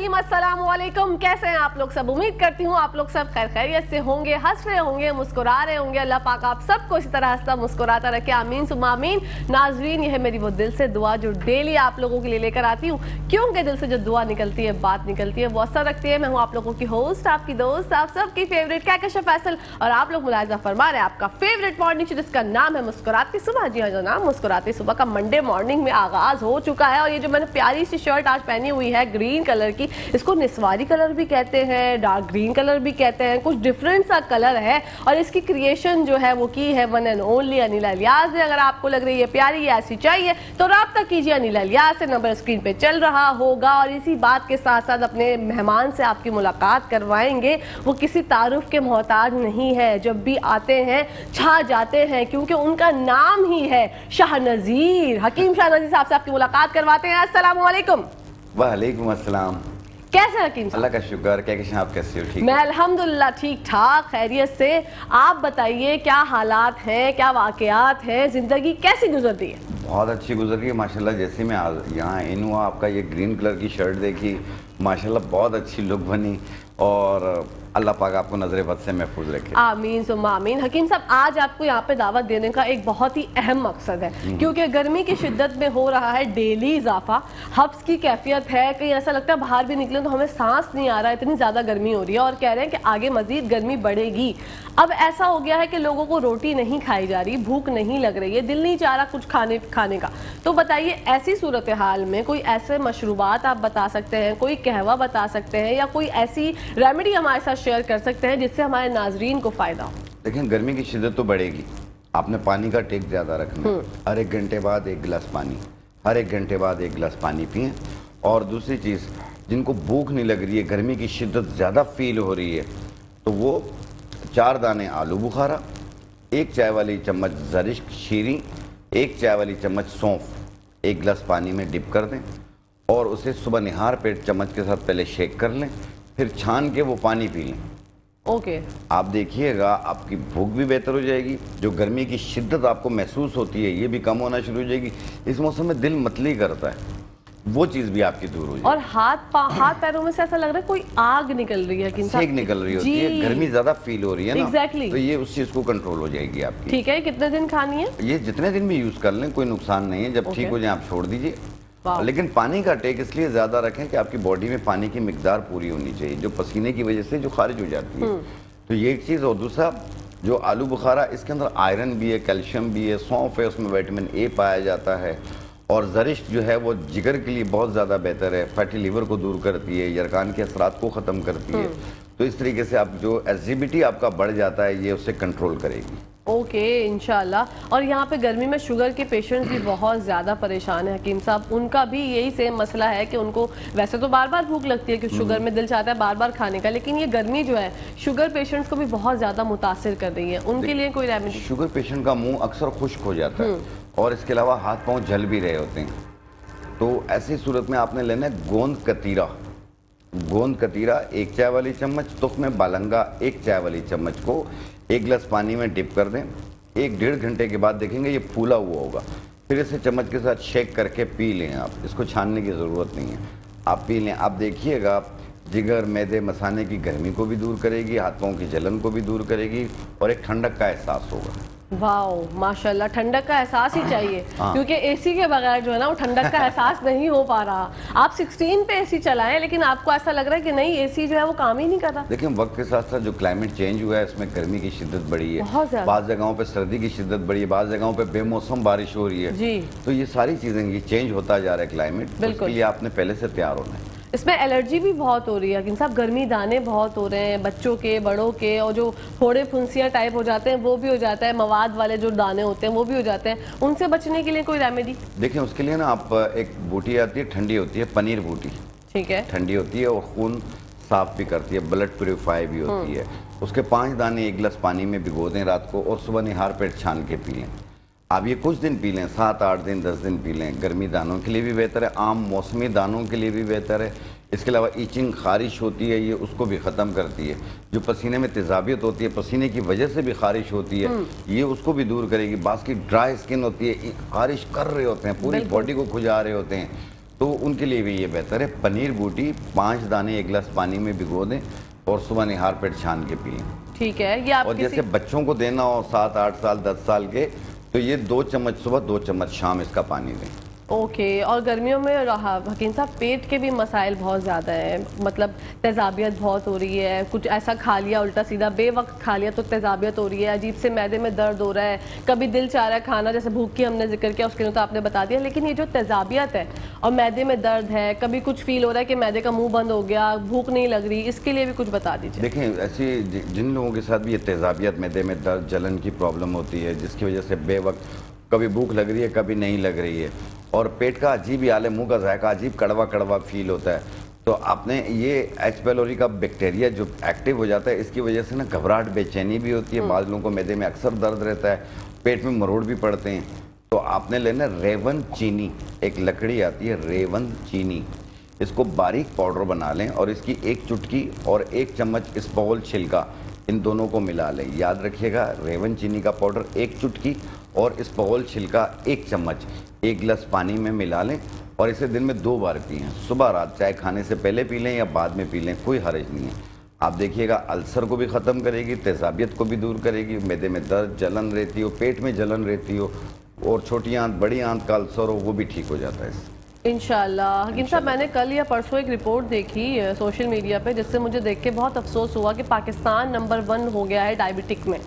रहीम, अस्सलाम वालेकुम। कैसे हैं आप लोग सब? उम्मीद करती हूँ आप लोग सब खैर खैरियत से होंगे, हंस रहे होंगे, मुस्कुरा रहे होंगे। अल्लाह पाक आप सबको इसी तरह हंसता मुस्कुराता रखे, आमीन सुम्मा आमीन। नाज़रीन, यह मेरी वो दिल से दुआ जो डेली आप लोगों के लिए लेकर आती हूँ, क्योंकि दिल से जो दुआ निकलती है, बात निकलती है, वो असर रखती है। मैं हूँ आप लोगों की होस्ट, आपकी दोस्त, आप सबकी फेवरेट कहकशा फैसल, और आप लोग मुलाहिजा फरमा रहे हैं आपका फेवरेट मॉर्निंग शो जिसका नाम है मुस्कुराती सुबह। जी हाँ, जो नाम मुस्कुराती सुबह का मंडे मॉर्निंग में आगाज हो चुका है। और ये जो मैंने प्यारी सी शर्ट आज पहनी हुई है ग्रीन कलर की, इसको निस्वारी कलर भी कहते हैं, डार्क ग्रीन कलर भी कहते हैं, कुछ डिफरेंट सा कलर है। और इसकी क्रिएशन जो है वो की है one and only Anil Ilyas ने। अगर आपको लग रही है प्यारी या ऐसी चाहिए तो राब्ता कीजिए अनिल इलियास से, नंबर स्क्रीन पे चल रहा होगा। और इसी बात के साथ साथ अपने मेहमान से आपकी मुलाकात करवाएंगे। वो किसी तारुफ के मोहताज नहीं है, जब भी आते हैं छा जाते हैं, क्योंकि उनका नाम ही है शाह नज़ीर। हकीम शाह नज़ीर साहब से आपकी मुलाकात करवाते हैं। अस्सलाम वालेकुम। वालेकुम अस्सलाम। कैसे हकीम साहब? अल्लाह का शुक्र। क्या कैसे आप कैसे हो? ठीक? मैं अल्हम्दुलिल्लाह ठीक ठाक खैरियत से। आप बताइए क्या हालात हैं, क्या वाकयात हैं, जिंदगी कैसी गुजरती है? बहुत अच्छी गुजर रही है माशाल्लाह। जैसे मैं यहाँ इन हुआ, आपका ये ग्रीन कलर की शर्ट देखी, माशाल्लाह बहुत अच्छी लुक बनी। और अल्लाह पाक आपको नजर बद से महफूज रखे, आमीन सुम्मा आमीन। हकीम साहब, आज आपको यहाँ पे दावत देने का एक बहुत ही अहम मकसद है, क्योंकि गर्मी की शिद्दत में हो रहा है डेली इजाफा। हब्स की कैफियत है, कहीं ऐसा लगता है बाहर भी निकले तो हमें सांस नहीं आ रहा, इतनी ज़्यादा गर्मी हो रही है। और कह रहे हैं कि आगे मजीद गर्मी बढ़ेगी। अब ऐसा हो गया है कि लोगों को रोटी नहीं खाई जा रही, भूख नहीं लग रही है, दिल नहीं चाह रहा कुछ खाने का। तो बताइए, ऐसी सूरत हाल में कोई ऐसे मशरूबात आप बता सकते हैं, कोई कहवा बता सकते हैं, या कोई ऐसी रेमेडी हमारे साथ शेयर कर सकते हैं जिससे हमारे नाजरीन को फायदा हो? लेकिन गर्मी की शिद्दत तो बढ़ेगी, आपने पानी का टेक ज़्यादा रखना है। हर 1 घंटे बाद 1 गिलास पानी, हर 1 घंटे बाद 1 गिलास पानी पिएं। और दूसरी चीज़, जिनको भूख नहीं लग रही है, गर्मी की शिद्दत ज़्यादा फील हो रही है, तो वो 4 दाने आलू बुखारा, 1 चाय वाली चम्मच ज़रिश्क शीरी, 1 चाय वाली चम्मच सौंफ 1 गिलास पानी में डिप कर दें। और उसे सुबह निहार पेट चम्मच के साथ पहले शेक कर लें, फिर छान के वो पानी पी लें। ओके। आप देखिएगा आपकी भूख भी बेहतर हो जाएगी, जो गर्मी की शिद्दत आपको महसूस होती है ये भी कम होना शुरू हो जाएगी। इस मौसम में दिल मतली करता है, वो चीज़ भी आपकी दूर हो जाएगी। और हाथ पैरों में से ऐसा लग रहा है कोई आग निकल रही है, सेक निकल रही होती है, गर्मी ज़्यादा फील हो रही है ना। Exactly. तो ये उस चीज़ को कंट्रोल हो जाएगी आपकी। ठीक है, कितने दिन खानी है? ये जितने दिन भी यूज़ कर लें, कोई नुकसान नहीं है। जब ठीक हो जाए आप छोड़ दीजिए। लेकिन पानी का टेक इसलिए ज़्यादा रखें कि आपकी बॉडी में पानी की मिकदार पूरी होनी चाहिए, जो पसीने की वजह से जो खारिज हो जाती है। तो ये एक चीज़। और दूसरा, जो आलू बुखारा, इसके अंदर आयरन भी है, कैल्शियम भी है, सौंफ है, उसमें विटामिन ए पाया जाता है। और ज़रिश्क जो है वो जिगर के लिए बहुत ज़्यादा बेहतर है, फैटी लीवर को दूर करती है, यरकान के असरात को ख़त्म करती है। तो इस तरीके से आप जो एसिडिटी आपका बढ़ जाता है, ये उससे कंट्रोल करेगी। ओके, इंशाल्लाह। और यहाँ पे गर्मी में शुगर के पेशेंट्स भी बहुत ज़्यादा परेशान है हकीम साहब, उनका भी यही सेम मसला है कि उनको वैसे तो बार बार भूख लगती है कि शुगर में दिल चाहता है बार बार खाने का, लेकिन ये गर्मी जो है शुगर पेशेंट्स को भी बहुत ज़्यादा मुतासिर कर रही है। उनके लिए कोई रेमेडी? शुगर पेशेंट का मुँह अक्सर खुश्क हो जाता है, और इसके अलावा हाथ पाँव जल भी रहे होते हैं। तो ऐसी सूरत में आपने लेना है गोंद कतीरा। गोंद कतीरा 1 चाय वाली चम्मच, तुख्म बालंगा 1 चाय वाली चम्मच को 1 गिलास पानी में डिप कर दें। 1-1.5 घंटे के बाद देखेंगे ये फूला हुआ होगा। फिर इसे चम्मच के साथ शेक करके पी लें आप, इसको छानने की ज़रूरत नहीं है, आप पी लें। आप देखिएगा जिगर, मैदे, मसाने की गर्मी को भी दूर करेगी, हाथ पाँव की जलन को भी दूर करेगी, और एक ठंडक का एहसास होगा। वाओ, माशाल्लाह, ठंडक का एहसास ही चाहिए, क्योंकि एसी के बगैर जो है ना वो ठंडक का एहसास नहीं हो पा रहा। आप 16 पे एसी चलाएं, लेकिन आपको ऐसा लग रहा है कि नहीं, एसी जो है वो काम ही नहीं कर रहा। देखिए, वक्त के साथ साथ जो क्लाइमेट चेंज हुआ है, इसमें गर्मी की शिद्दत बढ़ी है, बाज़ जगहों पे सर्दी की शिद्दत बढ़ी है, बाज़ जगहों पे बेमौसम बारिश हो रही है जी। तो ये सारी चीज़ें, ये चेंज होता जा रहा है क्लाइमेट, उसके लिए आपने पहले से तैयार होना है। इसमें एलर्जी भी बहुत हो रही है लेकिन साहब, गर्मी दाने बहुत हो रहे हैं बच्चों के, बड़ों के, और जो फोड़े फुंसियाँ टाइप हो जाते हैं वो भी हो जाता है, मवाद वाले जो दाने होते हैं वो भी हो जाते हैं। उनसे बचने के लिए कोई रेमेडी? देखिए, उसके लिए ना आप एक बूटी आती है, ठंडी होती है, पनीर बूटी। ठीक है, ठंडी होती है और खून साफ भी करती है, ब्लड प्योरीफाई भी होती है। उसके 5 दाने 1 गिलास पानी में भिगो दें रात को, और सुबह निहार पेट छान के पी लें। आप ये कुछ दिन पी लें, 7-8 दिन 10 दिन पी लें। गर्मी दानों के लिए भी बेहतर है, आम मौसमी दानों के लिए भी बेहतर है। इसके अलावा ईचिंग, खारिश होती है, ये उसको भी ख़त्म करती है। जो पसीने में तेज़ाबियत होती है, पसीने की वजह से भी खारिश होती है, ये उसको भी दूर करेगी। बास की ड्राई स्किन होती है, खारिश कर रहे होते हैं, पूरी बॉडी को खुजा रहे होते हैं, तो उनके लिए भी ये बेहतर है। पनीर बूटी 5 दाने 1 गिलास पानी में भिगो दें और सुबह निहार पेट छान के पिएं। ठीक है, ये आप और जैसे बच्चों को देना हो 7, 8 साल 10 साल के, तो ये 2 चम्मच सुबह 2 चम्मच शाम इसका पानी दें। ओके। और गर्मियों में हकीम साहब पेट के भी मसाइल बहुत ज़्यादा हैं, मतलब तेज़ाबियत बहुत हो रही है, कुछ ऐसा खा लिया उल्टा सीधा बेवक्त खा लिया तो तेज़ाबियत हो रही है, अजीब से मैदे में दर्द हो रहा है, कभी दिल चाह रहा है खाना, जैसे भूख की हमने जिक्र किया उसके लिए तो आपने बता दिया, लेकिन ये जो तेज़ाबियत है और मैदे में दर्द है, कभी कुछ फील हो रहा है कि मैदे का मुंह बंद हो गया, भूख नहीं लग रही, इसके लिए भी कुछ बता दीजिए। देखें, ऐसी जिन लोगों के साथ भी ये तेज़ाबियत, मैदे में दर्द, जलन की प्रॉब्लम होती है, जिसकी वजह से बेवक्त कभी भूख लग रही है कभी नहीं लग रही है, और पेट का अजीब ही हाल है, मुंह का जायका अजीब कड़वा कड़वा फील होता है, तो आपने ये एच पेलोरी का बैक्टीरिया जो एक्टिव हो जाता है, इसकी वजह से ना घबराहट, बेचैनी भी होती है, बाद लोगों को मैदे में अक्सर दर्द रहता है, पेट में मरोड़ भी पड़ते हैं। तो आपने लेना रेवन चीनी, एक लकड़ी आती है रेवन चीनी, इसको बारीक पाउडर बना लें और इसकी 1 चुटकी और 1 चम्मच इसबगोल छिलका, इन दोनों को मिला लें। याद रखिएगा, रेवन चीनी का पाउडर 1 चुटकी और इसबगोल छिलका 1 चम्मच 1 गिलास पानी में मिला लें और इसे दिन में 2 बार पिएं, सुबह रात, चाहे खाने से पहले पी लें या बाद में पी लें, कोई हर्ज नहीं है। आप देखिएगा अल्सर को भी ख़त्म करेगी, तेज़ाबियत को भी दूर करेगी, मैदे में दर्द, जलन रहती हो, पेट में जलन रहती हो और छोटी आंत बड़ी आंत का अल्सर हो, वो भी ठीक हो जाता है इससे। इंशाल्लाह। हकीम साहब, मैंने कल या परसों एक रिपोर्ट देखी सोशल मीडिया पे, जिससे मुझे देख के बहुत अफसोस हुआ कि पाकिस्तान नंबर 1 हो गया है डायबिटिक में।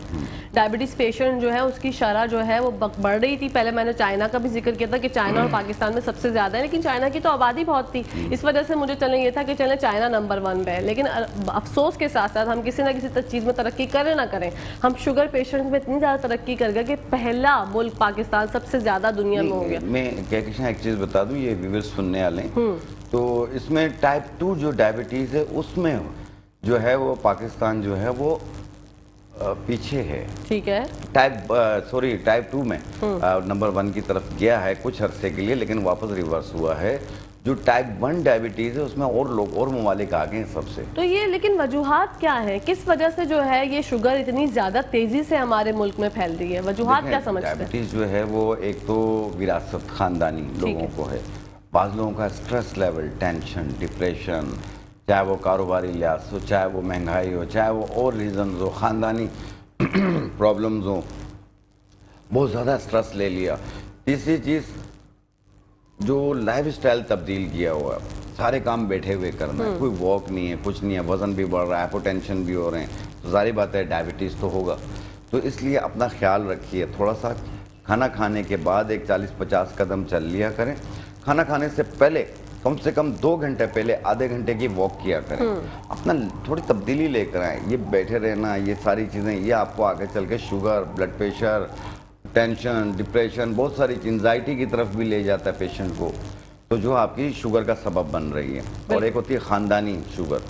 डायबिटीज़ पेशेंट जो है उसकी शरह जो है वो बढ़ रही थी। पहले मैंने चाइना का भी जिक्र किया था कि चाइना और पाकिस्तान में सबसे ज़्यादा है, लेकिन चाइना की तो आबादी बहुत थी, इस वजह से मुझे चलें ये था कि चलें चाइना नंबर 1 पे है। लेकिन अफसोस के साथ साथ हम किसी ना किसी चीज़ में तरक्की करें ना करें, हम शुगर पेशेंट्स में इतनी ज़्यादा तरक्की कर गए कि पहला मुल्क पाकिस्तान सबसे ज़्यादा दुनिया में हो गया। मैं क्या एक चीज़ बता दूँ, ये व्यूअर्स सुनने वाले हैं, तो इसमें टाइप 2 जो डायबिटीज़ है उसमें जो है वो पाकिस्तान जो है वो पीछे है। ठीक है। टाइप 2 में नंबर 1 की तरफ गया है कुछ अरसे के लिए, लेकिन वापस रिवर्स हुआ है। जो टाइप 1 डायबिटीज़ है उसमें और लोग और ममालिक आ गए हैं सबसे। तो ये लेकिन वजूहात क्या है, किस वजह से जो है ये शुगर इतनी ज़्यादा तेज़ी से हमारे मुल्क में फैल रही है, वजूहात क्या समझते हैं? डायबिटीज़ जो है वो एक तो विरासत ख़ानदानी लोगों को है, बाज़ लोगों का स्ट्रेस लेवल, टेंशन, डिप्रेशन, चाहे वो कारोबारी लिहाज हो, चाहे वो महंगाई हो, चाहे वो और रीज़न्स हो, ख़ानदानी प्रॉब्लम्स हो, बहुत ज़्यादा स्ट्रेस ले लिया। तीसरी चीज़ जो लाइफ स्टाइल तब्दील किया हुआ है, सारे काम बैठे हुए करना है, कोई वॉक नहीं है, कुछ नहीं है, वज़न भी बढ़ रहा है, हाइपोटेंशन भी हो रहे हैं, तो जारी बात है डायबिटीज़ तो होगा। तो इसलिए अपना ख्याल रखिए, थोड़ा सा खाना खाने के बाद एक 40-50 कदम चल लिया करें, खाना खाने से पहले कम से कम 2 घंटे पहले आधे घंटे की वॉक किया करें, अपना थोड़ी तब्दीली लेकर आए। ये बैठे रहना, ये सारी चीज़ें, ये आपको आगे चल के sugar, blood pressure, tension, depression, बहुत सारी एंजाइटी की तरफ भी ले जाता है पेशेंट को, तो जो आपकी शुगर का सबब बन रही है। और एक होती है ख़ानदानी शुगर,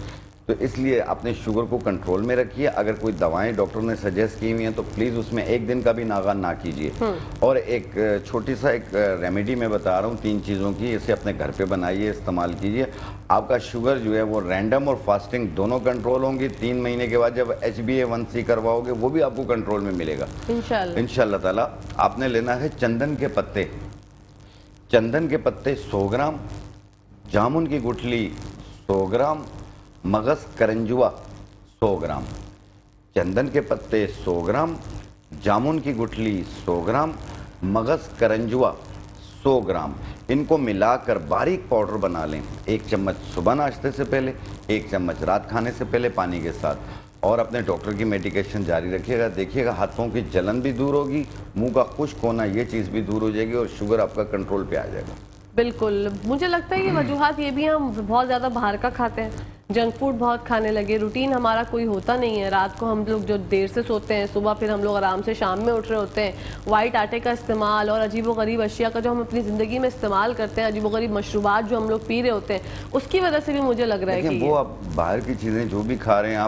तो इसलिए अपने शुगर को कंट्रोल में रखिए। अगर कोई दवाएं डॉक्टर ने सजेस्ट की हुई हैं तो प्लीज़ उसमें एक दिन का भी नागान ना कीजिए। और एक छोटी सा एक रेमेडी मैं बता रहा हूँ 3 चीज़ों की, इसे अपने घर पे बनाइए, इस्तेमाल कीजिए। आपका शुगर जो है वो रैंडम और फास्टिंग दोनों कंट्रोल होंगी। 3 महीने के बाद जब HbA1c करवाओगे वो भी आपको कंट्रोल में मिलेगा इंशाल्लाह ताला। आपने लेना है चंदन के पत्ते, चंदन के पत्ते 100 ग्राम, जामुन की गुठली 100 ग्राम, मगज करंजुआ 100 ग्राम, चंदन के पत्ते 100 ग्राम, जामुन की गुठली 100 ग्राम, मगज करंजुआ 100 ग्राम, इनको मिलाकर बारीक पाउडर बना लें। 1 चम्मच सुबह नाश्ते से पहले, 1 चम्मच रात खाने से पहले पानी के साथ, और अपने डॉक्टर की मेडिकेशन जारी रखिएगा। देखिएगा हाथों की जलन भी दूर होगी, मुंह का खुश्क होना ये चीज़ भी दूर हो जाएगी और शुगर आपका कंट्रोल पे आ जाएगा। बिल्कुल। मुझे लगता है ये वजूहात ये भी हम बहुत ज़्यादा बाहर का खाते हैं, जंक फूड बहुत खाने लगे, रूटीन हमारा कोई होता नहीं है। रात को हम लोग जो देर से सोते हैं, सुबह फिर हम लोग आराम से शाम में उठ रहे होते हैं। वाइट आटे का इस्तेमाल और अजीबोगरीब अशिया का जो हम अपनी ज़िंदगी में इस्तेमाल करते हैं, अजीबोगरीब मशरूबात जो हम लोग पी रहे होते हैं, उसकी वजह से भी मुझे लग रहा है कि वो आप बाहर की चीज़ें जो भी खा रहे हैं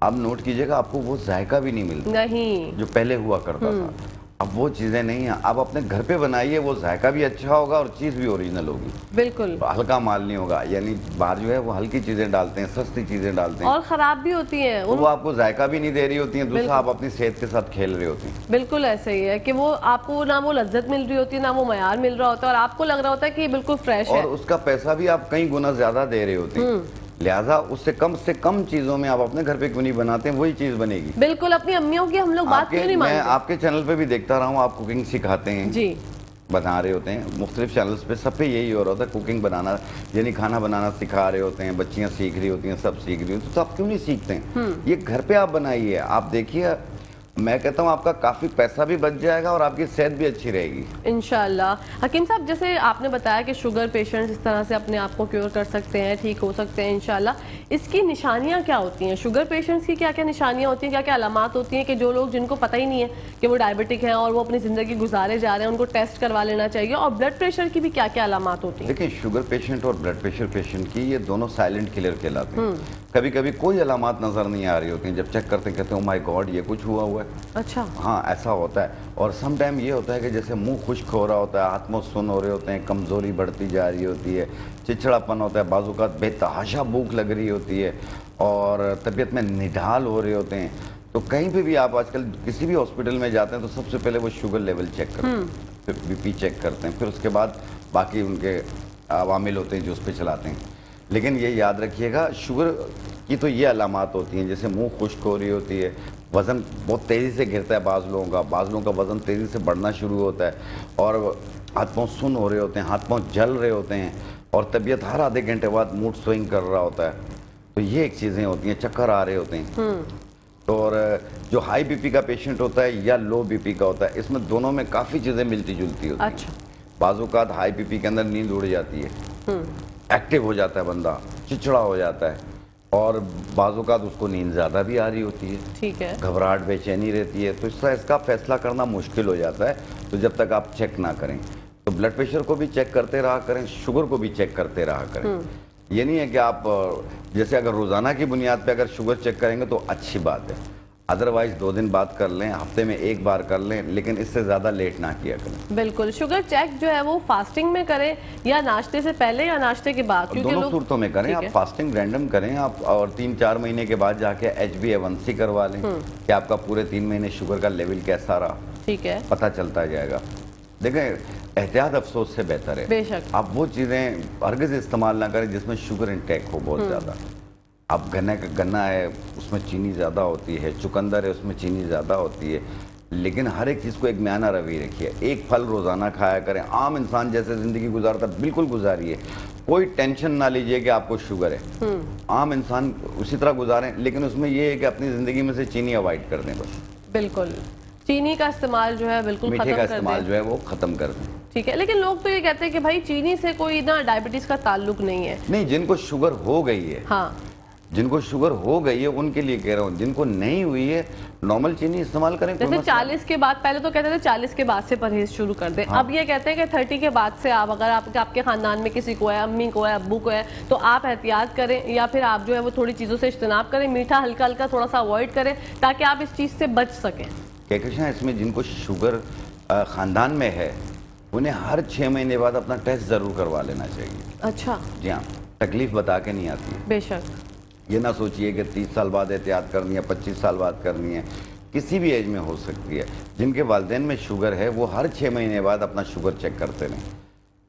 आप नोट कीजिएगा, आपको वो जायका भी नहीं मिलता नहीं जो पहले हुआ करता था। अब वो चीज़ें नहीं हैं। आप अपने घर पे बनाइए, वो जायका भी अच्छा होगा और चीज़ भी ओरिजिनल होगी। बिल्कुल। हल्का माल नहीं होगा, यानी बाहर जो है वो हल्की चीज़ें डालते हैं, सस्ती चीज़ें डालते हैं और खराब भी होती हैं तो वो आपको जायका भी नहीं दे रही होती हैं, दूसरा आप अपनी सेहत के साथ खेल रहे होते हैं। बिल्कुल ऐसे ही है कि वो आपको ना वो लज्जत मिल रही होती है, ना वो मयार मिल रहा होता है, और आपको लग रहा होता है कि ये बिल्कुल फ्रेश है। और उसका पैसा भी आप कई गुना ज़्यादा दे रहे होते हैं, लिहाजा उससे कम चीज़ों में आप अपने घर पे क्यों नहीं बनाते हैं, वही चीज़ बनेगी। बिल्कुल, अपनी अम्मियों की हम लोग बात क्यों नहीं मैं मानते? आपके चैनल पे भी देखता रहा हूँ, आप कुकिंग सिखाते हैं, जी। बना रहे होते हैं, मुख्तलिफ चैनल्स पे सब पे यही हो रहा होता है, कुकिंग बनाना यानी खाना बनाना सिखा रहे होते हैं, बच्चियां सीख रही होती हैं, सब सीख रही होती हैं, तो आप क्यों नहीं सीखते हैं? ये घर पे आप बनाइए, आप देखिए, मैं कहता हूँ आपका काफ़ी पैसा भी बच जाएगा और आपकी सेहत भी अच्छी रहेगी इंशाल्लाह। हकीम साहब, जैसे आपने बताया कि शुगर पेशेंट्स इस तरह से अपने आप को क्योर कर सकते हैं, ठीक हो सकते हैं इंशाल्लाह। इसकी निशानियां क्या होती हैं? शुगर पेशेंट्स की क्या क्या निशानियां होती हैं, क्या क्या अलामात होती हैं कि जो लोग जिनको पता ही नहीं है कि वो डायबिटिक हैं और वो अपनी ज़िंदगी गुजारे जा रहे हैं, उनको टेस्ट करवा लेना चाहिए? और ब्लड प्रेशर की भी क्या क्या अलामात होती हैं? देखिए, शुगर पेशेंट और ब्लड प्रेशर पेशेंट की ये दोनों साइलेंट किलर कहलाते हैं। कभी कभी कोई अलामात नज़र नहीं आ रही होती हैं, जब चेक करते कहते हैं ओ माय गॉड ये कुछ हुआ है। अच्छा। हाँ, ऐसा होता है। और सम टाइम ये होता है कि जैसे मुंह खुश्क हो रहा होता है, हाथ मुंह सुन हो रहे होते हैं, कमज़ोरी बढ़ती जा रही होती है, चिड़चिड़ापन होता है, बाज़-औक़ात बेतहाशा भूख लग रही होती है और तबीयत में निढाल हो रहे होते हैं। तो कहीं पे भी आप आजकल किसी भी हॉस्पिटल में जाते हैं तो सबसे पहले वो शुगर लेवल चेक करते हैं, फिर बीपी चेक करते हैं, फिर उसके बाद बाकी उनके अवामिल होते हैं जो उस पर चलाते हैं। लेकिन ये याद रखिएगा, शुगर की तो ये अलामात होती हैं, जैसे मुंह खुश्क हो रही होती है, वज़न बहुत तेज़ी से गिरता है बाज़ लोगों का वज़न तेज़ी से बढ़ना शुरू होता है और हाथ पाँव सुन्न हो रहे होते हैं, हाथ पाँव जल रहे होते हैं और तबीयत हर आधे घंटे बाद मूड स्विंग कर रहा होता है। तो ये एक चीज़ें होती हैं, चक्कर आ रहे होते हैं। तो और जो हाई बीपी का पेशेंट होता है या लो बीपी का होता है, इसमें दोनों में काफ़ी चीज़ें मिलती जुलती होती हैं। अच्छा। बाज़-औक़ात हाई बीपी के अंदर नींद उड़ जाती है, एक्टिव हो जाता है बंदा, चिड़चिड़ा हो जाता है और बाज़-औक़ात उसको नींद ज़्यादा भी आ रही होती है, ठीक है। घबराहट बेचैनी रहती है, तो इसका फैसला करना मुश्किल हो जाता है। तो जब तक आप चेक ना करें, तो ब्लड प्रेशर को भी चेक करते रहा करें, शुगर को भी चेक करते रहा करें। ये नहीं है कि आप जैसे अगर रोज़ाना की बुनियाद पे अगर शुगर चेक करेंगे तो अच्छी बात है, अदरवाइज 2 दिन बाद कर लें, हफ्ते में 1 बार कर लें, लेकिन इससे ज़्यादा लेट ना किया करें। बिल्कुल। शुगर चेक जो है वो फास्टिंग में करें या नाश्ते से पहले या नाश्ते के बाद? क्योंकि दोनों लोग सूरतों में करें, ठीक आप है। फास्टिंग रैंडम करें आप, और 3-4 महीने के बाद जाके HbA1c करवा लें कि आपका पूरे 3 महीने शुगर का लेवल कैसा रहा, ठीक है। पता चलता जाएगा। देखें, एहतियात अफसोस से बेहतर है। बेशक। आप वो चीज़ें हरगिज़ इस्तेमाल ना करें जिसमें शुगर इंटेक हो बहुत ज़्यादा। अब गन्ना है उसमें चीनी ज़्यादा होती है, चुकंदर है उसमें चीनी ज़्यादा होती है, लेकिन हर एक चीज़ को एक म्याना रवैया रखिए। एक फल रोज़ाना खाया करें, आम इंसान जैसे ज़िंदगी गुजारता बिल्कुल गुजारिए, कोई टेंशन ना लीजिए कि आपको शुगर है। आम इंसान उसी तरह गुजारें, लेकिन उसमें ये है कि अपनी ज़िंदगी में से चीनी अवॉइड कर दें बस। बिल्कुल, चीनी का इस्तेमाल जो है बिल्कुल मीठे खत्म का कर इस्तेमाल दें। जो है वो ख़त्म कर दें। ठीक है, लेकिन लोग तो ये कहते हैं कि भाई चीनी से कोई ना डायबिटीज का ताल्लुक नहीं है। नहीं, जिनको शुगर हो गई है, हाँ, जिनको शुगर हो गई है उनके लिए कह रहा हूँ, जिनको नहीं हुई है नॉर्मल चीनी इस्तेमाल करें। कोई जैसे मसला 40 के बाद, पहले तो कहते थे 40 के बाद से परहेज शुरू कर दें। हाँ। अब ये कहते हैं कि 30 के बाद से आप, अगर आपके खानदान में किसी को है, अम्मी को है, अब्बू को है, तो आप एहतियात करें या फिर आप जो है वो थोड़ी चीज़ों से इज्तनाब करें, मीठा हल्का हल्का थोड़ा सा अवॉइड करें ताकि आप इस चीज़ से बच सकें। कहकशां इसमें जिनको शुगर ख़ानदान में है उन्हें हर 6 महीने बाद अपना टेस्ट ज़रूर करवा लेना चाहिए। अच्छा। जी हाँ, तकलीफ़ बता के नहीं आती है। बेशक। ये ना सोचिए कि 30 साल बाद एहतियात करनी है, 25 साल बाद करनी है, किसी भी एज में हो सकती है। जिनके वालिदैन में शुगर है वो हर 6 महीने बाद अपना शुगर चेक करते रहें।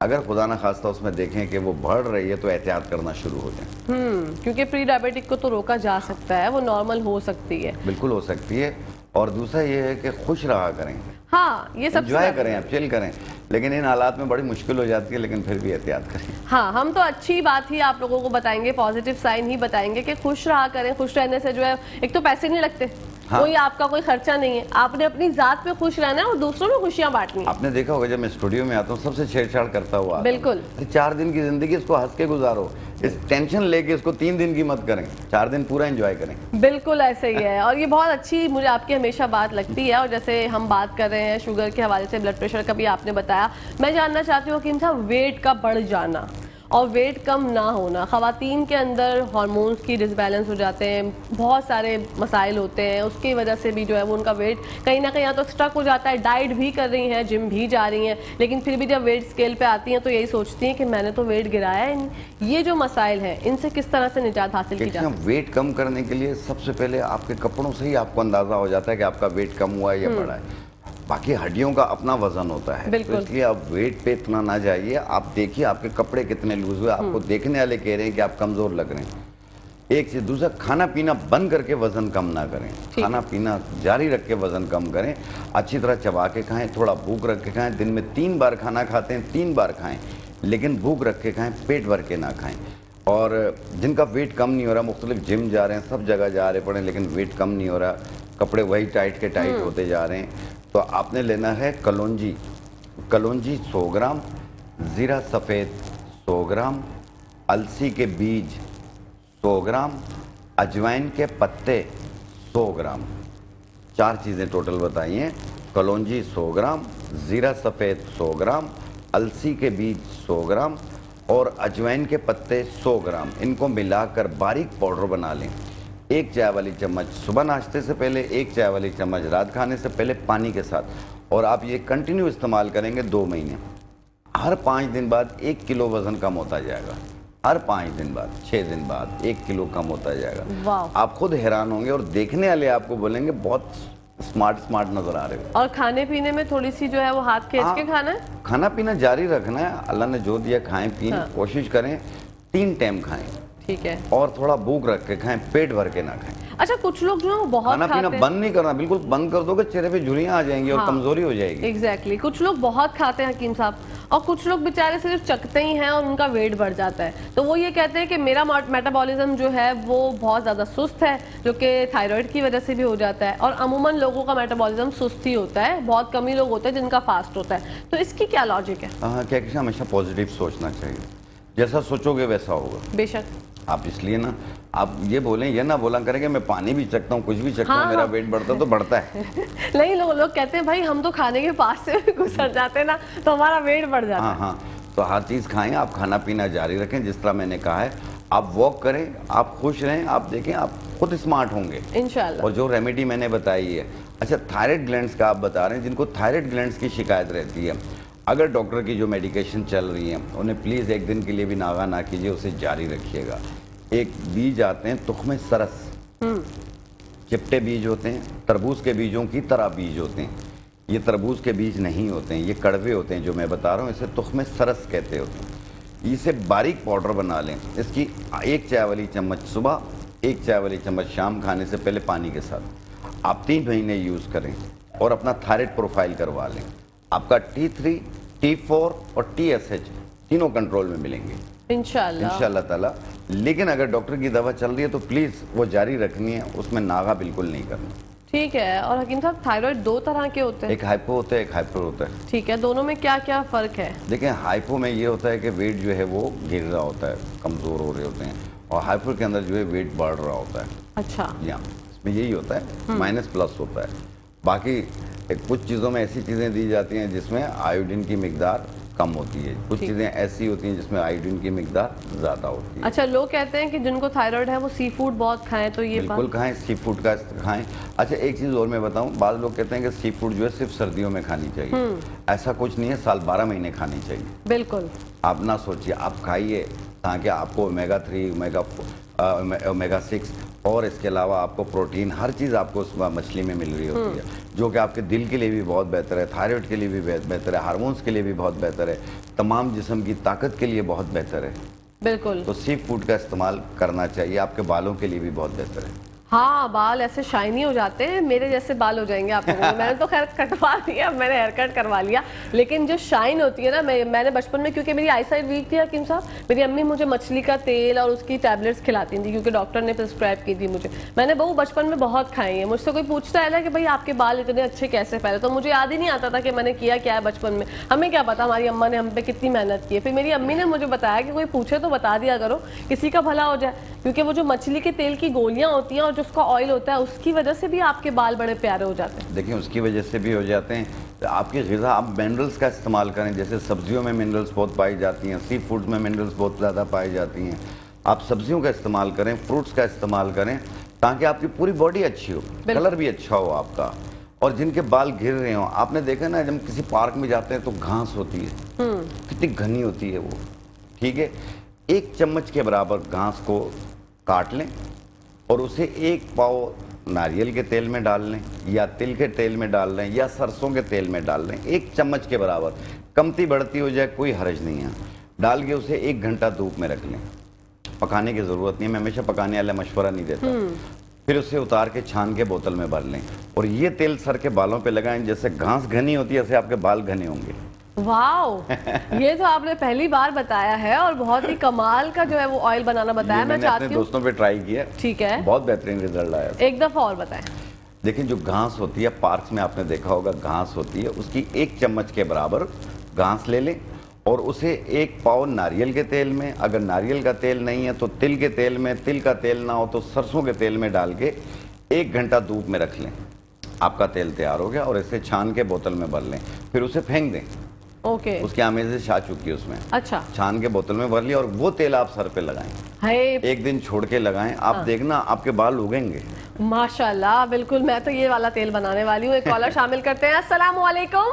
अगर खुदा ना खास्ता उसमें देखें कि वो बढ़ रही है तो एहतियात करना शुरू हो जाए। क्योंकि प्री डायबिटिक को तो रोका जा सकता है, वो नॉर्मल हो सकती है। बिल्कुल हो सकती है। और दूसरा ये है कि खुश रहा करें, हाँ, ये सबसे एंजॉय करें, आप चिल करें, लेकिन इन हालात में बड़ी मुश्किल हो जाती है, लेकिन फिर भी एहतियात करें। हाँ, हम तो अच्छी बात ही आप लोगों को बताएंगे, पॉजिटिव साइन ही बताएंगे कि खुश रहा करें। खुश रहने से जो है एक तो पैसे नहीं लगते, हाँ। कोई आपका कोई खर्चा नहीं है, आपने अपनी जात पे खुश रहना है और दूसरों में खुशियां बांटनी है। आपने देखा होगा जब मैं स्टूडियो में आता हूँ सबसे छेड़छाड़ करता हुआ आता हूँ। बिल्कुल। अरे 4 दिन की जिंदगी इसको हंस के गुजारो, इस टेंशन लेके इसको 3 दिन की मत करें, 4 दिन पूरा एंजॉय करें। बिल्कुल ऐसे ही है और ये बहुत अच्छी मुझे आपकी हमेशा बात लगती है। और जैसे हम बात कर रहे हैं शुगर के हवाले से, ब्लड प्रेशर का भी आपने बताया, मैं जानना चाहती हूँ कि इनका वेट का बढ़ जाना और वेट कम ना होना, ख़वातीन के अंदर हार्मोन्स की डिसबैलेंस हो जाते हैं, बहुत सारे मसाइल होते हैं, उसकी वजह से भी जो है वो उनका वेट कहीं ना कहीं या तो स्टक हो जाता है। डाइट भी कर रही हैं, जिम भी जा रही हैं, लेकिन फिर भी जब वेट स्केल पे आती हैं तो यही सोचती हैं कि मैंने तो वेट गिराया है। ये जो मसाइल हैं इनसे किस तरह से निजात हासिल की जा सकती है? वेट कम करने के लिए सबसे पहले आपके कपड़ों से ही आपको अंदाजा हो जाता है कि आपका वेट कम हुआ है या बढ़ा है। बाकी हड्डियों का अपना वजन होता है, तो इसलिए आप वेट पे इतना ना जाइए। आप देखिए आपके कपड़े कितने लूज हुए, आपको देखने वाले कह रहे हैं कि आप कमजोर लग रहे हैं। एक चीज, दूसरा, खाना पीना बंद करके वजन कम ना करें, खाना पीना जारी रख के वजन कम करें। अच्छी तरह चबा के खाएं, थोड़ा भूख रख के खाएं। दिन में 3 बार खाना खाते हैं, 3 बार खाएं, लेकिन भूख रख के खाएं, पेट भर के ना खाएं। और जिनका वेट कम नहीं हो रहा, मुख्तलिफ जिम जा रहे हैं, सब जगह जा रहे पड़े, लेकिन वेट कम नहीं हो रहा, कपड़े वही टाइट के टाइट होते जा रहे हैं, तो आपने लेना है कलौंजी। कलौंजी 100 ग्राम, ज़ीरा सफ़ेद 100 ग्राम, अलसी के बीज 100 ग्राम, अजवाइन के पत्ते 100 ग्राम। 4 चीज़ें टोटल बताई हैं। कलौंजी 100 ग्राम, ज़ीरा सफ़ेद 100 ग्राम, अलसी के बीज 100 ग्राम और अजवाइन के पत्ते 100 ग्राम। इनको मिलाकर बारीक पाउडर बना लें। 1 चाय वाली चम्मच सुबह नाश्ते से पहले, 1 चाय वाली चम्मच रात खाने से पहले पानी के साथ, और आप ये कंटिन्यू इस्तेमाल करेंगे 2 महीने। हर 5 दिन बाद 1 किलो वजन कम होता जाएगा। हर 5 दिन बाद, 6 दिन बाद 1 किलो कम होता जाएगा। आप खुद हैरान होंगे और देखने वाले आपको बोलेंगे बहुत स्मार्ट नजर आ रहे हो। और खाने पीने में थोड़ी सी जो है वो हाथ खींच के खाना है, खाना पीना जारी रखना है। अल्लाह ने जो दिया खाएं पिए। कोशिश करें 3 टाइम खाएं, ठीक है, और थोड़ा भूख रख के खाएं, पेट भर के ना खाएं। अच्छा, कुछ लोग जो है वो बहुत खाना पीना बंद नहीं करना, बिल्कुल बंद कर दोगे चेहरे पे झुर्रियां आ जाएंगी और कमजोरी हो जाएगी। एग्जैक्टली, कुछ लोग बहुत खाते हैं हकीम साहब, और कुछ लोग बेचारे सिर्फ चखते ही हैं और उनका वेट बढ़ जाता है। तो वो ये कहते हैं कि मेरा मेटाबॉलिज्म जो है वो बहुत ज़्यादा सुस्त है, जो कि थायराइड की वजह से भी हो जाता है। और अमूमन लोगों का मेटाबॉलिज्म सुस्त ही होता है, बहुत कम ही लोग होते हैं जिनका फास्ट होता है। तो इसकी क्या लॉजिक है? क्या हमेशा पॉजिटिव सोचना चाहिए, जैसा सोचोगे वैसा होगा। बेशक। आप इसलिए ना, आप ये बोलें, ये ना बोला करेंगे मैं पानी भी चखता हूँ, कुछ भी चखता हूँ, मेरा वेट बढ़ता तो बढ़ता है। नहीं, लोग कहते हैं भाई हम तो खाने के पास से गुजर जाते हैं ना, तो हमारा वेट बढ़ जाता है। हाँ, तो हर चीज़ खाएं, आप खाना पीना जारी रखें जिस तरह मैंने कहा है। आप वॉक करें, आप खुश रहें, आप देखें आप खुद स्मार्ट होंगे इंशाल्लाह। और जो रेमेडी मैंने बताई है। अच्छा, थायराइड ग्लैंड्स का आप बता रहे हैं, जिनको थायराइड ग्लैंड्स की शिकायत रहती है, अगर डॉक्टर की जो मेडिकेशन चल रही है उन्हें प्लीज़ एक दिन के लिए भी नागा ना कीजिए, उसे जारी रखिएगा। एक बीज आते हैं तुख्मे सरस, चिपटे बीज होते हैं, तरबूज के बीजों की तरह बीज होते हैं। ये तरबूज के बीज नहीं होते हैं, ये कड़वे होते हैं जो मैं बता रहा हूँ, इसे तुख्मे सरस कहते होते हैं। इसे बारीक पाउडर बना लें। इसकी 1 चाय वाली चम्मच सुबह, 1 चाय वाली चम्मच शाम खाने से पहले पानी के साथ आप 3 महीने यूज़ करें और अपना थायराइड प्रोफाइल करवा लें। आपका T3, T4 और TSH तीनों कंट्रोल में मिलेंगे इंशाल्लाह ताला। लेकिन अगर डॉक्टर की दवा चल रही है तो प्लीज़ वो जारी रखनी है, उसमें नागा बिल्कुल नहीं करना। ठीक है। और हकीम साहब, थायराइड 2 तरह के होते हैं, एक हाइपो होता है, एक हाइपर होता है। ठीक है, दोनों में क्या क्या फ़र्क है? देखिए, हाइपो में ये होता है कि वेट जो है वो गिर रहा होता है, कमज़ोर हो रहे होते हैं, और हाइपर के अंदर जो है वेट बढ़ रहा होता है। अच्छा, या इसमें यही होता है, माइनस प्लस होता है। बाकी कुछ चीज़ों में ऐसी चीज़ें दी जाती हैं जिसमें आयोडीन की मिकदार कम होती है, कुछ चीज़ें ऐसी होती हैं जिसमें आयोडीन की मिकदार ज़्यादा होती है। अच्छा, लोग कहते हैं कि जिनको थायराइड है वो सी फूड बहुत खाएं, तो ये बिल्कुल खाएं, सी फूड का खाएं। अच्छा, एक चीज़ और मैं बताऊं, बाद लोग कहते हैं कि सी फूड जो है सिर्फ सर्दियों में खानी चाहिए। ऐसा कुछ नहीं है, साल 12 महीने खानी चाहिए। बिल्कुल, आप ना सोचिए, आप खाइए ताकि आपको ओमेगा 3, ओमेगा 6 और इसके अलावा आपको प्रोटीन, हर चीज़ आपको उस मछली में मिल रही होती है, जो कि आपके दिल के लिए भी बहुत बेहतर है, थायराइड के लिए भी बेहतर है, हार्मोन्स के लिए भी बहुत बेहतर है, तमाम जिस्म की ताकत के लिए बहुत बेहतर है। बिल्कुल, तो सी फूड का इस्तेमाल करना चाहिए, आपके बालों के लिए भी बहुत बेहतर है। हाँ, बाल ऐसे शाइनी हो जाते हैं, मेरे जैसे बाल हो जाएंगे आप लोगों को। मैंने तो खैर कटवा लिया, मैंने हेयर कट करवा लिया, लेकिन जो शाइन होती है ना, मैंने बचपन में, क्योंकि मेरी आई साइड वीक थी हकीम साहब, मेरी अम्मी मुझे मछली का तेल और उसकी टैबलेट्स खिलाती थी, क्योंकि डॉक्टर ने प्रिस्क्राइब की थी मुझे। मैंने बहु बचपन में बहुत खाई है। मुझसे कोई पूछता है ना कि भाई आपके बाल इतने अच्छे कैसे फैले, तो मुझे याद ही नहीं आता था कि मैंने किया क्या है बचपन में। हमें क्या पता हमारी अम्मा ने हम पे कितनी मेहनत की है। फिर मेरी अम्मी ने मुझे बताया कि कोई पूछे तो बता दिया करो, किसी का भला हो जाए, क्योंकि वो जो मछली के तेल की गोलियां होती हैं और जो उसका ऑयल होता है, उसकी वजह से भी आपके बाल बड़े प्यारे हो जाते हैं। देखिए, उसकी वजह से भी हो जाते हैं, आपकी ग़िज़ा आप मिनरल्स का इस्तेमाल करें, जैसे सब्जियों में मिनरल्स बहुत पाई जाती हैं, सी फूड्स में मिनरल्स बहुत ज़्यादा पाई जाती हैं। आप सब्जियों का इस्तेमाल करें, फ्रूट्स का इस्तेमाल करें, ताकि आपकी पूरी बॉडी अच्छी हो, कलर भी अच्छा हो आपका। और जिनके बाल घिर रहे हो, आपने देखा ना, जब हम किसी पार्क में जाते हैं तो घास होती है, कितनी घनी होती है वो, ठीक है। 1 चम्मच के बराबर घास को काट लें और उसे 1 पाव नारियल के तेल में डाल लें, या तिल के तेल में डाल लें, या सरसों के तेल में डाल लें। 1 चम्मच के बराबर, कमती बढ़ती हो जाए कोई हर्ज नहीं है। डाल के उसे 1 घंटा धूप में रख लें, पकाने की ज़रूरत नहीं है, मैं हमेशा पकाने वाला मशवरा नहीं देता। फिर उसे उतार के छान के बोतल में भर लें और ये तेल सर के बालों पे लगाएं। जैसे घास घनी होती है, ऐसे आपके बाल घने होंगे। वाओ, ये तो आपने पहली बार बताया है और बहुत ही कमाल का जो है वो ऑयल बनाना बताया। मैं चाहती हूँ, दोस्तों पे ट्राई किया, ठीक है, बहुत बेहतरीन रिजल्ट आया। एक दफा और बताएं। देखिए, जो घास होती है, पार्क में आपने देखा होगा घास होती है, उसकी 1 चम्मच के बराबर घास ले लें और उसे 1 पाव नारियल के तेल में, अगर नारियल का तेल नहीं है तो तिल के तेल में, तिल का तेल ना हो तो सरसों के तेल में डाल के 1 घंटा धूप में रख लें। आपका तेल तैयार हो गया और इसे छान के बोतल में भर लें, फिर उसे फेंक दें। ओके, उसकी आमेज़ें आ चुकी है उसमें। अच्छा, छान के बोतल में भर लिया और वो तेल आप सर पे लगाएं। हाय, 1 दिन छोड़ के लगाएं, आप देखना आपके बाल उगेंगे। माशाल्लाह, बिल्कुल। मैं तो ये वाला तेल बनाने वाली हूँ। एक कॉलर शामिल करते हैं। अस्सलाम वालेकुम।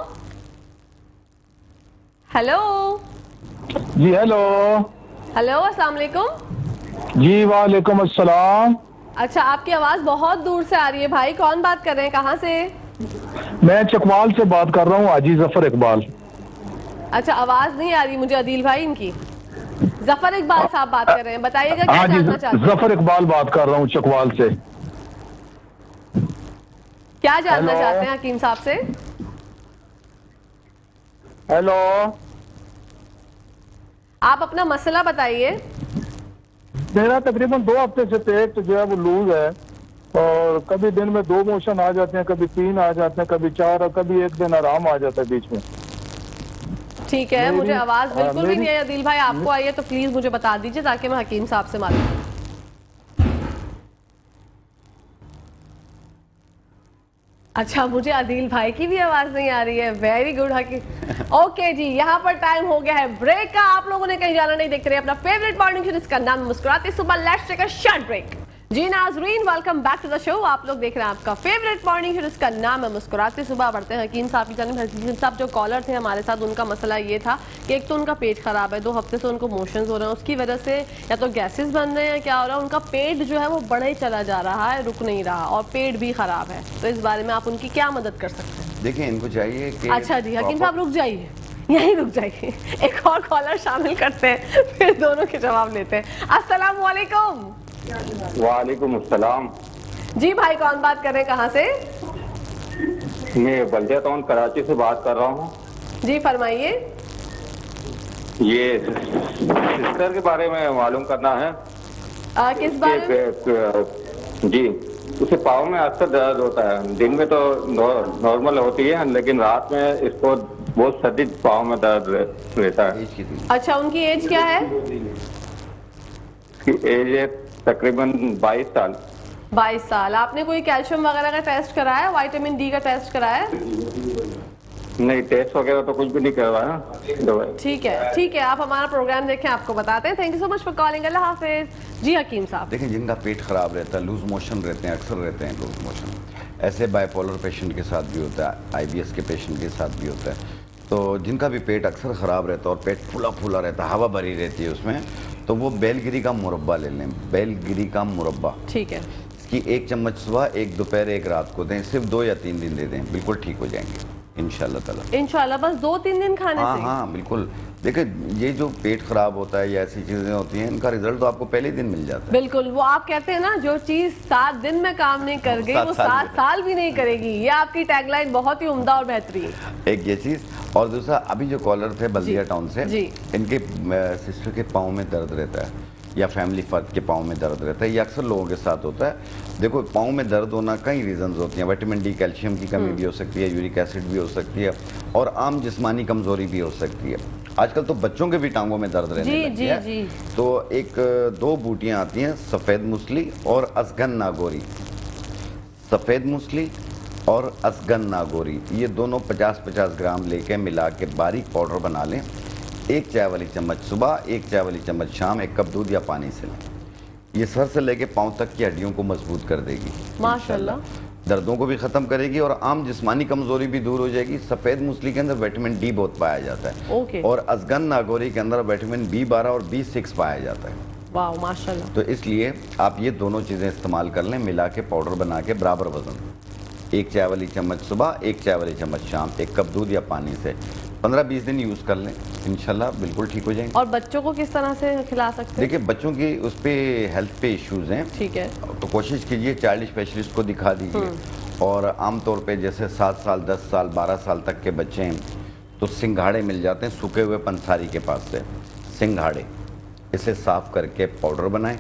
हेलो जी, हेलो। हेलो, अस्सलाम वालेकुम। जी, वालेकुम अस्सलाम। अच्छा, आपकी आवाज बहुत दूर से आ रही है भाई। कौन बात कर रहे हैं, कहाँ से? मैं चकवाल से बात कर रहा हूँ, हाजी जफर इकबाल। अच्छा, आवाज नहीं आ रही मुझे अदील भाई इनकी। जफर इकबाल साहब बात कर रहे हैं, बताइएगा क्या हाजी जानना चाहते हैं? जफर इकबाल बात कर रहा हूँ चकवाल से। क्या जानना हेलो। चाहते हैं हकीम साहब से? हेलो, आप अपना मसला बताइए। मेरा तकरीबन 2 हफ्ते से पेट जो है वो लूज है और कभी दिन में 2 मोशन आ जाते हैं, कभी 3 आ जाते हैं, कभी 4 और कभी 1 दिन आराम आ जाता है बीच में। ठीक है, मुझे आवाज बिल्कुल भी नहीं आई। अदील भाई, आपको आई है तो प्लीज मुझे बता दीजिए ताकि मैं हकीम साहब से मालूम करूं। अच्छा, मुझे अदील भाई की भी आवाज नहीं आ रही है। वेरी गुड हकीम। ओके जी, यहाँ पर टाइम हो गया है ब्रेक का। आप लोगों ने कहीं जाना नहीं, देखते रहे अपना फेवरेट मॉर्निंग शो जिसका नाम है मुस्कुराते सुबह। Let's take a short break. जी नाजरीन, welcome back to the show. आप लोग देख रहे हैं आपका फेवरेट मॉर्निंग शो जिसका नाम है मुस्कुराते सुबह। बढ़ते हैं हकीम साहब की जानिब। हकीम साहब जो कॉलर थे हमारे साथ, उनका मसला ये था कि एक तो उनका पेट खराब है, 2 हफ्ते से उनको मोशंस हो रहे हैं, उसकी वजह से या तो गैसेस बन रहे हैं, क्या हो रहा है, उनका पेट जो है वो बढ़े ही चला जा रहा है, रुक नहीं रहा, और पेट भी खराब है। तो इस बारे में आप उनकी क्या मदद कर सकते हैं? देखिए, इनको चाहिए कि अच्छा जी, हकीम साहब रुक जाइए, यहीं रुक जाइए। एक और कॉलर शामिल करते हैं, फिर दोनों के जवाब लेते हैं। अस्सलाम वालेकुम। वालेकुम अस्सलाम। जी भाई, कौन बात कर रहे हैं, कहाँ से? मैं बल्दिया टाउन कराची से बात कर रहा हूँ। जी फरमाइए। ये सिस्टर के बारे में मालूम करना है। किस बारे में? जी, उसे पाँव में अक्सर दर्द होता है। दिन में तो नॉर्मल होती है, लेकिन रात में इसको बहुत शदीद पाँव में दर्द रहता है। एज कितनी? अच्छा, उनकी एज क्या है? एज है तकरीबन 22 साल। 22 साल। आपने कोई कैल्शियम वगैरह का टेस्ट कराया, विटामिन डी का टेस्ट कराया? नहीं, टेस्ट वगैरह तो कुछ भी नहीं करवाया दवाई। ठीक है, ठीक है, आप हमारा प्रोग्राम देखें, आपको बताते हैं। Thank you so much for calling. अल्लाह हाफिज। जी हकीम साहब, देखिए, जिनका पेट खराब रहता है, लूज मोशन रहते हैं, अक्सर रहते हैं लूज मोशन, ऐसे बाइपोलर पेशेंट के साथ भी होता है, IBS के पेशेंट के साथ भी होता है। तो जिनका भी पेट अक्सर ख़राब रहता है और पेट फूला फूला रहता है, हवा भरी रहती है उसमें, तो वो बेलगिरी का मुरब्बा ले लें। बेलगिरी का मुरब्बा, ठीक है, इसकी 1 चम्मच सुबह, 1 दोपहर, 1 रात को दें। सिर्फ 2 या 3 दिन दे दें, बिल्कुल ठीक हो जाएंगे इंशाल्लाह ताला। इंशाल्लाह। बस 2-3 दिन खाने हाँ से? हाँ बिल्कुल। देखिए, ये जो पेट खराब होता है या ऐसी चीज़ें होती हैं, इनका रिजल्ट तो आपको पहले ही दिन मिल जाता है। बिल्कुल। वो आप कहते हैं ना, जो चीज 7 दिन में काम नहीं कर गई वो 7 साल भी नहीं करेगी। ये आपकी टैगलाइन बहुत ही उम्दा और बेहतरीन। एक ये चीज़, और दूसरा, अभी जो कॉलर थे बल्दिया टाउन से, जी। इनके सिस्टर के पाँव में दर्द रहता है या फैमिली फर्द के पाँव में दर्द रहता है, ये अक्सर लोगों के साथ होता है। देखो, पाँव में दर्द होना कई रीजंस होती हैं। विटामिन डी, कैल्शियम की कमी भी हो सकती है, यूरिक एसिड भी हो सकती है, और आम जिस्मानी कमजोरी भी हो सकती है। आजकल तो बच्चों के भी टांगों में दर्द रहने लगी है। जी। तो 2 बूटियाँ आती हैं, सफ़ेद मूसली और असगन नागौरी। सफ़ेद मूसली और असगन नागौरी, ये दोनों 50-50 ग्राम लेके मिला के बारीक पाउडर बना लें। 1 चाय वाली चम्मच सुबह, 1 चाय वाली चम्मच शाम, 1 कप दूध या पानी से लें। ये सर से लेके पाँव तक की हड्डियों को मजबूत कर देगी माशाल्लाह। दर्दों को भी ख़त्म करेगी और आम जिस्मानी कमज़ोरी भी दूर हो जाएगी। सफ़ेद मूसली के अंदर विटामिन डी बहुत पाया जाता है ओके। और असगन नागौरी के अंदर विटामिन B12 और B6 पाया जाता है। वाह माशाल्लाह। तो इसलिए आप ये दोनों चीज़ें इस्तेमाल कर लें, मिला के पाउडर बना के बराबर वज़न। 1 चाय वाली चम्मच सुबह, 1 चाय वाली चम्मच शाम, 1 कप दूध या पानी से 15-20 दिन यूज़ कर लें, इंशाल्लाह बिल्कुल ठीक हो जाएंगे। और बच्चों को किस तरह से खिला सकते हैं? देखिए बच्चों की उस पर हेल्थ पे इश्यूज़ हैं, ठीक है। तो कोशिश कीजिए चाइल्ड स्पेशलिस्ट को दिखा दीजिए। और आमतौर पे जैसे 7 साल, 10 साल, 12 साल तक के बच्चे हैं तो सिंघाड़े मिल जाते हैं सूखे हुए पंसारी के पास से। सिंघाड़े इसे साफ़ करके पाउडर बनाएं,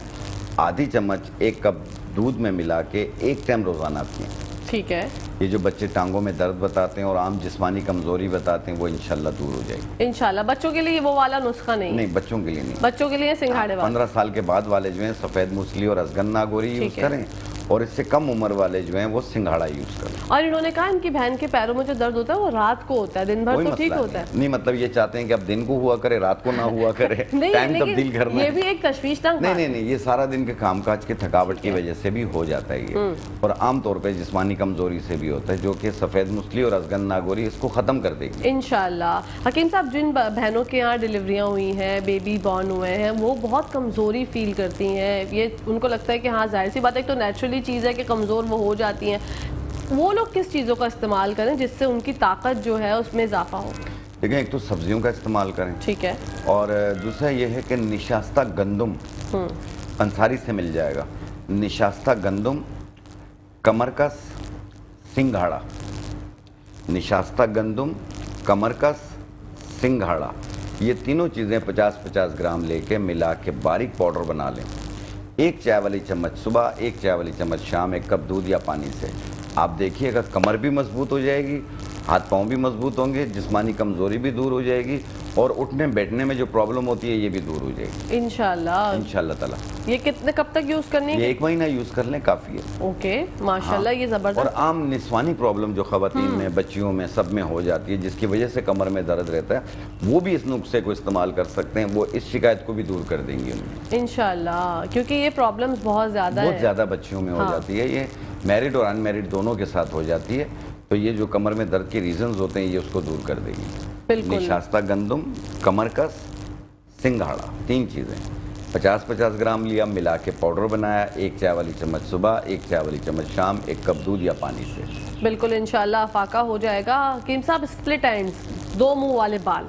आधी चम्मच 1 कप दूध में मिला के 1 टाइम रोज़ाना पिएं। ठीक है। ये जो बच्चे टांगों में दर्द बताते हैं और आम जिस्मानी कमज़ोरी बताते हैं वो इंशाल्लाह दूर हो जाएगी। इंशाल्लाह। बच्चों के लिए वो वाला नुस्खा नहीं है? नहीं, बच्चों के लिए नहीं। बच्चों के लिए सिंघाड़े वाला। 15 साल के बाद वाले जो हैं सफ़ेद मूसली और असगन नागौरी यूज़ ठीक है। करें और इससे कम उम्र वाले जो हैं वो सिंघाड़ा यूज़ करें। और इन्होंने कहा इनकी बहन के पैरों में जो दर्द होता है वो रात को होता है, दिन भर कोई तो ठीक मसला होता है। नहीं, मतलब ये चाहते हैं कि अब दिन को हुआ करे, रात को ना हुआ करे, नहीं, टाइम लेकिन तब्दील करना ये है। भी एक तशवीशनाक बात है। नहीं, ये सारा दिन के कामकाज की थकावट की वजह से भी हो जाता है ये, और आमतौर पे जिस्मानी कमजोरी से भी होता है, जो कि सफ़ेद मूसली और असगन नागौरी इसको ख़त्म कर देगी इंशाल्लाह। हकीम साहब, जिन बहनों के यहाँ डिलीवरियाँ हुई हैं, बेबी बॉर्न हुए हैं, वो बहुत कमज़ोरी फील करती हैं। ये उनको लगता है कि हाँ जाहिर सी बात है, तो नेचुरली चीज़ है कि कमज़ोर वो हो जाती हैं। वो लोग किस चीज़ों का इस्तेमाल करें जिससे उनकी ताकत जो है उसमें इजाफा हो? देखिए, एक तो सब्जियों का इस्तेमाल करें, ठीक है। और दूसरा ये है कि निशास्ता गंदम पंसारी से मिल जाएगा। निशास्ता गंदम, कमरकस, सिंघाड़ा। निशास्ता गंदम, कमरकस, सिंघाड़ा, ये तीनों चीज़ें 50-50 ग्राम लेके मिला के बारीक पाउडर बना लें। 1 चाय वाली चम्मच सुबह, 1 चाय वाली चम्मच शाम, 1 कप दूध या पानी से। आप देखिएगा कमर भी मजबूत हो जाएगी, हाथ पाँव भी मजबूत होंगे, जिस्मानी कमज़ोरी भी दूर हो जाएगी और उठने बैठने में जो प्रॉब्लम होती है ये भी दूर हो जाएगी इंशाल्लाह। इंशाल्लाह ताला। ये कितने कब तक यूज़ करनी ये है? 1 महीना यूज़ कर लें, काफ़ी है। ओके माशाल्लाह। ये और ज़बरदस्त। आम निस्वानी प्रॉब्लम जो ख़वातीन में, बच्चियों में, सब में हो जाती है, जिसकी वजह से कमर में दर्द रहता है, वो भी इस नुस्खे को इस्तेमाल कर सकते हैं। वो इस शिकायत को भी दूर कर देंगी उनकी इंशाल्लाह, क्योंकि ये प्रॉब्लम्स बहुत ज़्यादा है। बहुत ज़्यादा बच्चियों में हो जाती है। ये मैरिड और अनमैरिड दोनों के साथ हो जाती है। तो ये जो कमर में दर्द के रीजंस होते हैं ये उसको दूर कर देगी। बिल्कुल। निशास्ता गंदम, कमरकस, सिंघाड़ा, 3 चीज़ें 50-50 ग्राम लिया, मिला के पाउडर बनाया। 1 चाय वाली चम्मच सुबह, 1 चाय वाली चम्मच शाम, 1 कप दूध या पानी से। बिल्कुल इंशाल्लाह फाका हो जाएगा। हकीम साहब, स्प्लिट एंड्स, 2 मुंह वाले बाल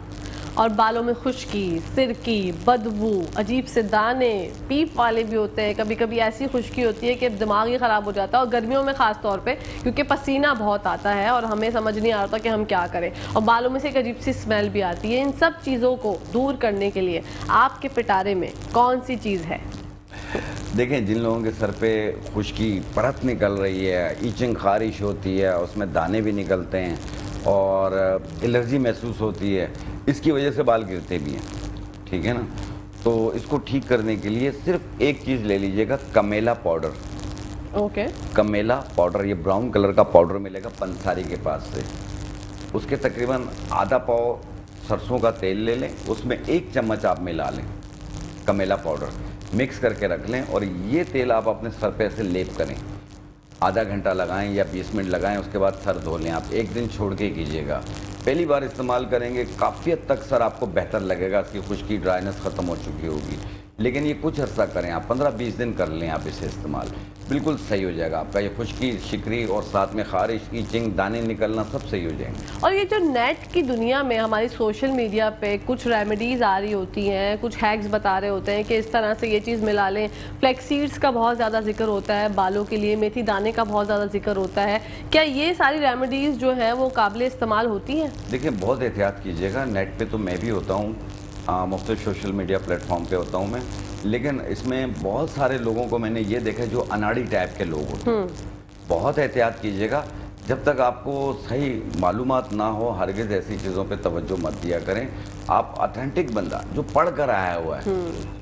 और बालों में खुश्की, सिरकी, बदबू, अजीब से दाने, पीप वाले भी होते हैं। कभी कभी ऐसी खुश्की होती है कि दिमाग ही ख़राब हो जाता है, और गर्मियों में ख़ास तौर पे क्योंकि पसीना बहुत आता है और हमें समझ नहीं आता कि हम क्या करें, और बालों में से एक अजीब सी स्मेल भी आती है। इन सब चीज़ों को दूर करने के लिए आपके पिटारे में कौन सी चीज़ है? देखें, जिन लोगों के सर पे खुश्की, परत निकल रही है, ईचिंग, खारिश होती है, उसमें दाने भी निकलते हैं और एलर्जी महसूस होती है, इसकी वजह से बाल गिरते भी हैं, ठीक है ना, तो इसको ठीक करने के लिए सिर्फ एक चीज़ ले लीजिएगा, कमेला पाउडर। ओके। कमेला पाउडर, ये ब्राउन कलर का पाउडर मिलेगा पंसारी के पास से। उसके तकरीबन आधा पाव सरसों का तेल ले लें, उसमें 1 चम्मच आप मिला लें कमेला पाउडर, मिक्स करके रख लें, और ये तेल आप अपने सर पे ऐसे लेप करें। आधा घंटा लगाएं या 20 मिनट लगाएं, उसके बाद सर धो लें। आप 1 दिन छोड़ के कीजिएगा। पहली बार इस्तेमाल करेंगे, काफ़ी हद तक सर आपको बेहतर लगेगा, इसकी खुश्की, ड्राइनेस ख़त्म हो चुकी होगी। लेकिन ये कुछ अर्सा करें आप, 15-20 दिन कर लें आप इसे इस्तेमाल, बिल्कुल सही हो जाएगा आपका ये खुश्की, शिकरी और साथ में खारिश, ईचिंग, दाने निकलना सब सही हो जाएंगे। और ये जो नेट की दुनिया में हमारी सोशल मीडिया पे कुछ रेमेडीज़ आ रही होती हैं, कुछ हैक्स बता रहे होते हैं कि इस तरह से ये चीज़ मिला लें। फ्लैक्स सीड्स का बहुत ज़्यादा जिक्र होता है बालों के लिए, मेथी दाने का बहुत ज़्यादा जिक्र होता है। क्या ये सारी रेमेडीज़ जो है वो काबिल इस्तेमाल होती हैं? देखिए, बहुत एहतियात कीजिएगा। नेट पे तो मैं भी होता हूँ, मुख्तलिफ सोशल मीडिया प्लेटफॉर्म पे होता हूँ मैं, लेकिन इसमें बहुत सारे लोगों को मैंने ये देखा जो अनाड़ी टाइप के लोग होते हैं। बहुत एहतियात कीजिएगा। जब तक आपको सही मालूमात ना हो, हरगिज़ ऐसी चीज़ों पे तवज्जो मत दिया करें। आप ऑथेंटिक बंदा जो पढ़ कर आया हुआ है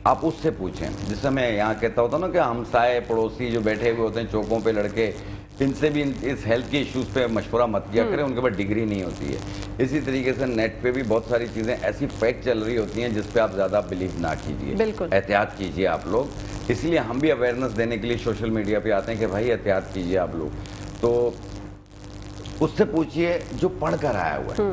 आप उससे पूछें। जिससे मैं यहाँ कहता होता ना कि हमसाए पड़ोसी जो बैठे हुए होते हैं चौकों पे लड़के, इनसे भी इस हेल्थ के इश्यूज पे मशवरा मत किया करें, उनके पास डिग्री नहीं होती है। इसी तरीके से नेट पे भी बहुत सारी चीज़ें ऐसी फेक चल रही होती हैं जिस पे आप ज़्यादा बिलीव ना कीजिए, बिल्कुल। एहतियात कीजिए आप लोग। इसलिए हम भी अवेयरनेस देने के लिए सोशल मीडिया पे आते हैं कि भाई एहतियात कीजिए आप लोग। तो उससे पूछिए जो पढ़ कर आया हुआ है,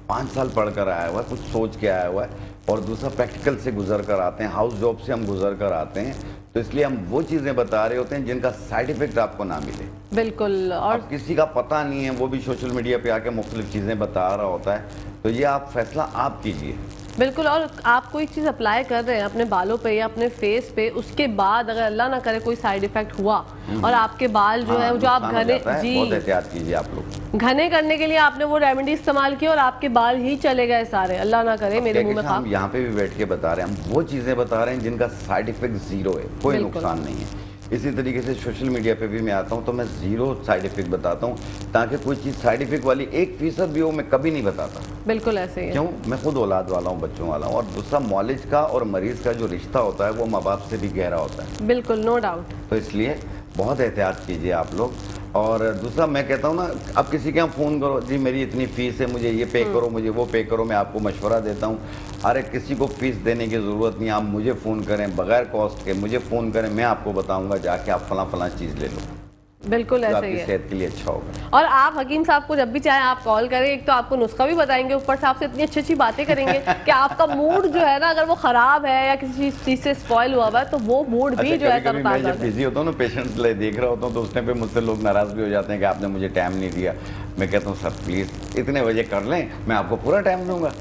5 साल पढ़ कर आया हुआ है, कुछ सोच के आया हुआ है, और दूसरा प्रैक्टिकल से गुजर कर आते हैं, हाउस जॉब से हम गुजर कर आते हैं। तो इसलिए हम वो चीज़ें बता रहे होते हैं जिनका साइड इफेक्ट आपको ना मिले। बिल्कुल। और अब किसी का पता नहीं है, वो भी सोशल मीडिया पे आके मुख्तलिफ चीज़ें बता रहा होता है, तो ये आप फैसला आप कीजिए। बिल्कुल। और आप कोई चीज़ अप्लाई कर रहे हैं अपने बालों पे या अपने फेस पे, उसके बाद अगर अल्लाह ना करे कोई साइड इफेक्ट हुआ और आपके बाल जो है जो आप नुकसान हो घने, जाता है, जी बहुत एहतियात कीजिए आप लोग। घने करने के लिए आपने वो रेमेडी इस्तेमाल की और आपके बाल ही चले गए सारे, अल्लाह ना करे मेरे मुंह में हम यहाँ पे भी बैठ के बता रहे हैं, हम वो चीज़ें बता रहे हैं जिनका साइड इफेक्ट जीरो है, कोई बिल्कुल। नुकसान नहीं है। इसी तरीके से सोशल मीडिया पे भी मैं आता हूँ तो मैं जीरो साइड इफेक्ट बताता हूँ, ताकि कोई चीज़ साइड इफेक्ट वाली 1% भी हो मैं कभी नहीं बताता। बिल्कुल ऐसे ही है। क्यों? मैं खुद औलाद वाला हूँ, बच्चों वाला हूँ। और दूसरा मौलिज का और मरीज़ का जो रिश्ता होता है वो माँ बाप से भी गहरा होता है, बिल्कुल, नो डाउट। तो इसलिए बहुत एहतियात कीजिए आप लोग। और दूसरा मैं कहता हूँ ना, अब किसी के यहाँ फ़ोन करो, जी मेरी इतनी फ़ीस है, मुझे ये पे करो, मुझे वो पे करो, मैं आपको मशवरा देता हूँ। अरे किसी को फ़ीस देने की ज़रूरत नहीं, आप मुझे फ़ोन करें बगैर कॉस्ट के, मुझे फ़ोन करें, मैं आपको बताऊँगा जाके आप फला चीज़ ले लो, बिल्कुल जो ऐसे आपकी ही है। सेहत के लिए अच्छा होगा। और आप हकीम साहब को जब भी चाहे आप कॉल करें, एक तो आपको नुस्खा भी बताएंगे, ऊपर से आपसे इतनी अच्छी अच्छी बातें करेंगे कि आपका मूड जो है ना, अगर वो खराब है या किसी चीज से स्पॉइल हुआ हुआ है तो वो मूड भी जो है कभी मैं तरोताजा जब बिजी होता हूँ ना, पेशेंट्स देख रहा होता हूँ, तो उस टाइम पे मुझसे लोग नाराज़ भी हो जाते हैं कि आपने मुझे टाइम नहीं दिया। मैं कहता हूँ सर प्लीज़ इतने बजे कर लें, मैं आपको पूरा टाइम दूंगा।